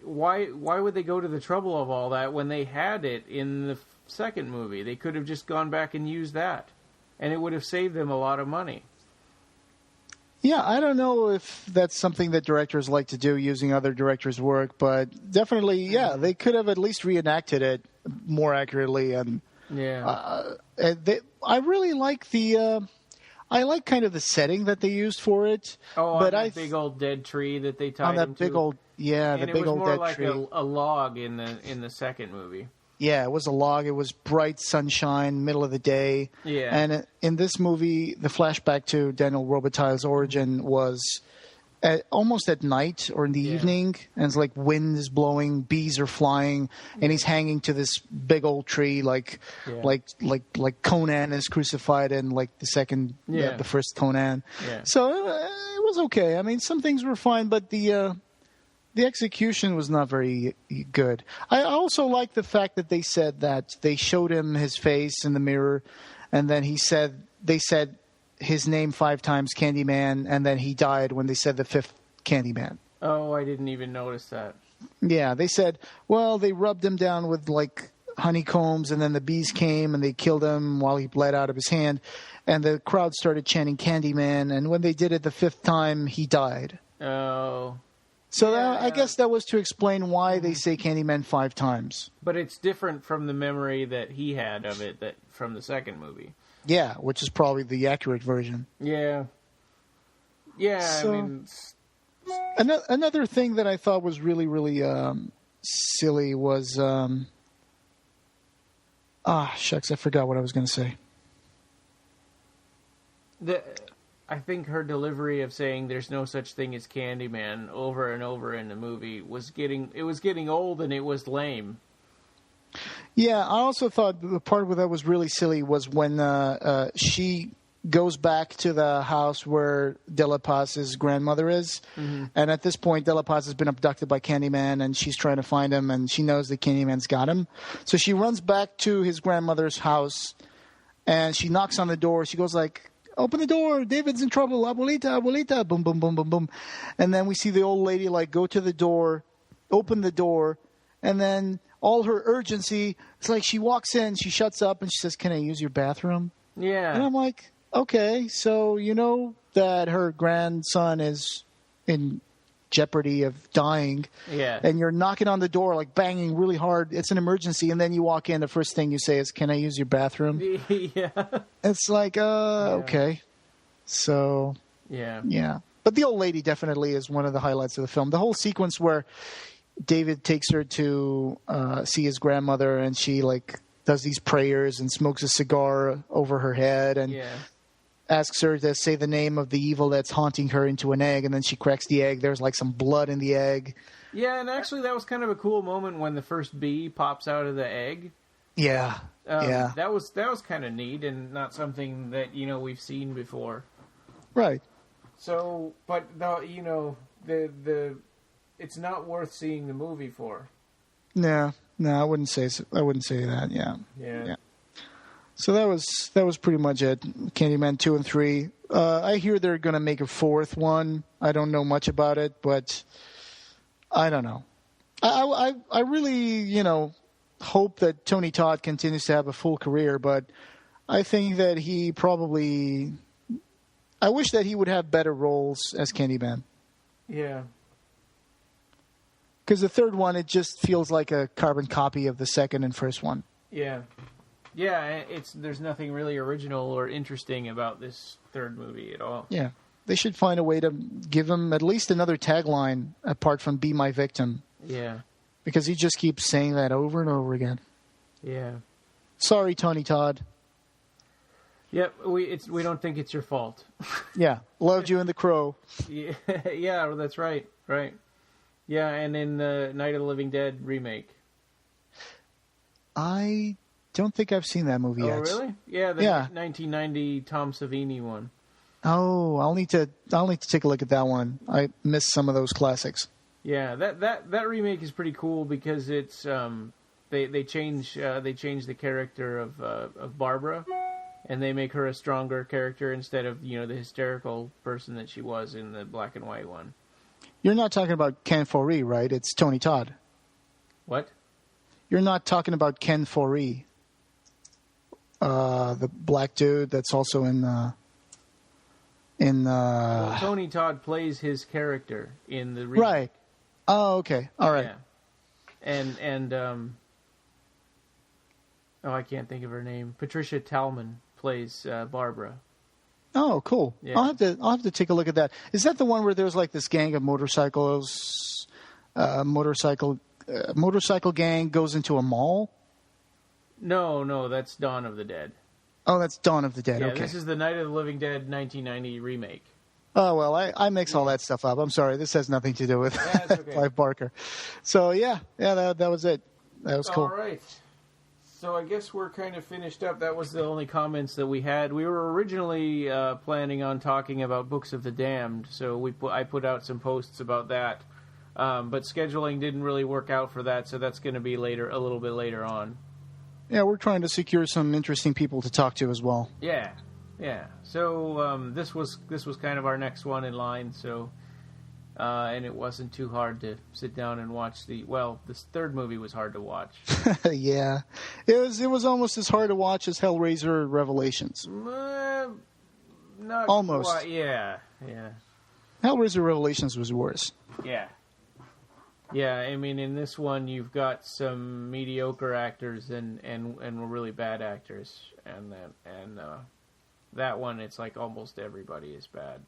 why would they go to the trouble of all that when they had it in the second movie? They could have just gone back and used that, and it would have saved them a lot of money. Yeah, I don't know if that's something that directors like to do using other directors' work, but definitely, they could have at least reenacted it more accurately. And I really like I like kind of the setting that they used for it. Oh, but that big old dead tree that they tied on that him big to. Old, yeah, and the big old dead tree. It was more like a log in the second movie. Yeah, it was a log. It was bright sunshine, middle of the day. Yeah. And in this movie, the flashback to Daniel Robitaille's origin was almost at night or in the evening, and it's like wind is blowing, bees are flying, and he's hanging to this big old tree, like Conan is crucified in like the first Conan. Yeah. So it was okay. I mean, some things were fine, but the execution was not very good. I also like the fact that they said that they showed him his face in the mirror, and then they said his name 5 times, Candyman, and then he died when they said the 5th Candyman. Oh, I didn't even notice that. Yeah, they said, well, they rubbed him down with like honeycombs, and then the bees came and they killed him while he bled out of his hand, and the crowd started chanting Candyman, and when they did it the 5th time, he died. Oh. So I guess that was to explain why they say Candyman 5 times. But it's different from the memory that he had of it from the second movie. Yeah, which is probably the accurate version. Yeah. Yeah, So, I mean... Another thing that I thought was really, really silly was... shucks, I forgot what I was going to say. I think her delivery of saying there's no such thing as Candyman over and over in the movie was getting old, and it was lame. Yeah, I also thought the part where that was really silly was when she goes back to the house where De La Paz's grandmother is. Mm-hmm. And at this point, De La Paz has been abducted by Candyman, and she's trying to find him, and she knows that Candyman's got him. So she runs back to his grandmother's house, and she knocks on the door. She goes like, "Open the door, David's in trouble, abuelita, abuelita," boom, boom, boom, boom, boom. And then we see the old lady like go to the door, open the door, and then all her urgency, it's like she walks in, she shuts up, and she says, "Can I use your bathroom?" Yeah. And I'm like, okay, so you know that her grandson is in jeopardy of dying. Yeah. And you're knocking on the door, like banging really hard. It's an emergency. And then you walk in, the first thing you say is, "Can I use your bathroom?" Yeah. It's like, okay. So, yeah. But the old lady definitely is one of the highlights of the film. The whole sequence where David takes her to see his grandmother, and she like does these prayers and smokes a cigar over her head and asks her to say the name of the evil that's haunting her into an egg, and then she cracks the egg. There's like some blood in the egg. Yeah, and actually that was kind of a cool moment when the first bee pops out of the egg. Yeah. That was kind of neat and not something that, we've seen before. Right. So, but the it's not worth seeing the movie for. No, I wouldn't say that. Yeah. So that was pretty much it. Candyman 2 and 3. I hear they're going to make a 4th one. I don't know much about it, but I don't know. I really, hope that Tony Todd continues to have a full career, but I think that I wish that he would have better roles as Candyman. Yeah. Because the third one, it just feels like a carbon copy of the second and first one. Yeah. Yeah, there's nothing really original or interesting about this third movie at all. Yeah. They should find a way to give him at least another tagline apart from "Be My Victim." Yeah. Because he just keeps saying that over and over again. Yeah. Sorry, Tony Todd. Yep, we don't think it's your fault. Yeah. Loved you in The Crow. Yeah, that's right. Right. Yeah, and in the Night of the Living Dead remake. I don't think I've seen that movie yet. Oh, really? Yeah, 1990 Tom Savini one. Oh, I'll need to take a look at that one. I missed some of those classics. Yeah, that remake is pretty cool because it's they change the character of Barbara, and they make her a stronger character instead of the hysterical person that she was in the black and white one. You're not talking about Ken Foree, right? It's Tony Todd. What? You're not talking about Ken Foree, the black dude that's also in. Well, Tony Todd plays his character in the remake. Right. Oh, okay. All right. Yeah. And I can't think of her name. Patricia Tallman plays Barbara. Oh, cool. Yeah. I'll have to take a look at that. Is that the one where there's like this gang of motorcycles, motorcycle gang goes into a mall? No, that's Dawn of the Dead. Oh, that's Dawn of the Dead. Yeah, okay. This is the Night of the Living Dead 1990 remake. Oh, well, I mix all that stuff up. I'm sorry. This has nothing to do with Yeah, it's okay. Clive Barker. So, yeah, that was it. That was cool. All right. So I guess we're kind of finished up. That was the only comments that we had. We were originally planning on talking about Books of the Damned, so I put out some posts about that. But scheduling didn't really work out for that, so that's going to be a little bit later on. Yeah, we're trying to secure some interesting people to talk to as well. Yeah. So this was kind of our next one in line. So, and it wasn't too hard to sit down and watch this third movie was hard to watch. Yeah, it was almost as hard to watch as Hellraiser Revelations. Not almost. Quite, yeah. Hellraiser Revelations was worse. Yeah, I mean, in this one, you've got some mediocre actors and really bad actors, and that one, it's like almost everybody is bad.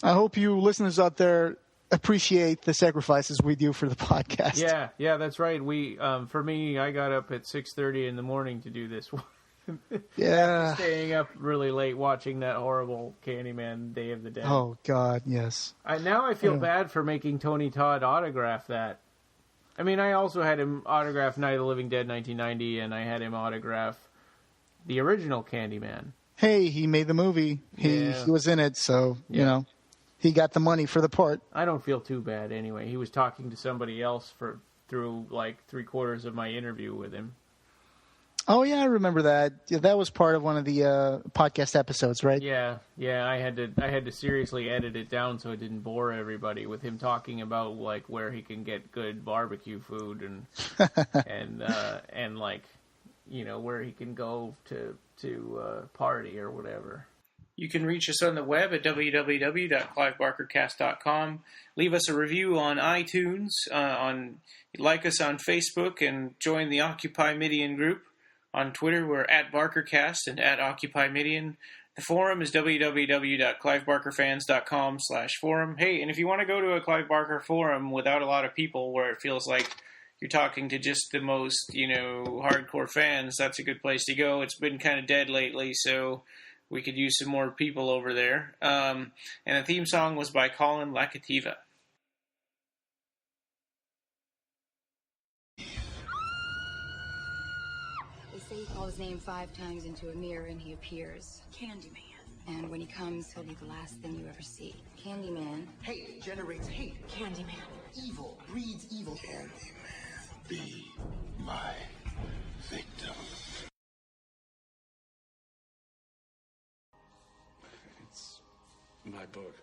I hope you listeners out there appreciate the sacrifices we do for the podcast. Yeah, that's right. We, for me, I got up at 6:30 in the morning to do this one. Yeah. Staying up really late watching that horrible Candyman Day of the Dead. Oh, God, yes. Now I feel bad for making Tony Todd autograph that. I mean, I also had him autograph Night of the Living Dead 1990, and I had him autograph the original Candyman. Hey, he made the movie. He was in it, so, you know, he got the money for the part. I don't feel too bad anyway. He was talking to somebody else through like 3/4 of my interview with him. Oh, yeah, I remember that. Yeah, that was part of one of the podcast episodes, right? Yeah. I had to seriously edit it down so it didn't bore everybody with him talking about like where he can get good barbecue food and and like, you know, where he can go to party or whatever. You can reach us on the web at www.clivebarkercast.com. Leave us a review on iTunes. Like us on Facebook and join the Occupy Midian group. On Twitter, we're at BarkerCast and at Occupy Midian. The forum is www.clivebarkerfans.com/forum. Hey, and if you want to go to a Clive Barker forum without a lot of people where it feels like you're talking to just the most, hardcore fans, that's a good place to go. It's been kind of dead lately, so we could use some more people over there. And the theme song was by Colin Lakativa. They say you call his name 5 times into a mirror and he appears. Candyman. And when he comes, he'll be the last thing you ever see. Candyman. Hate generates hate. Candyman. Evil breeds evil. Candyman, be my victim. It's my book.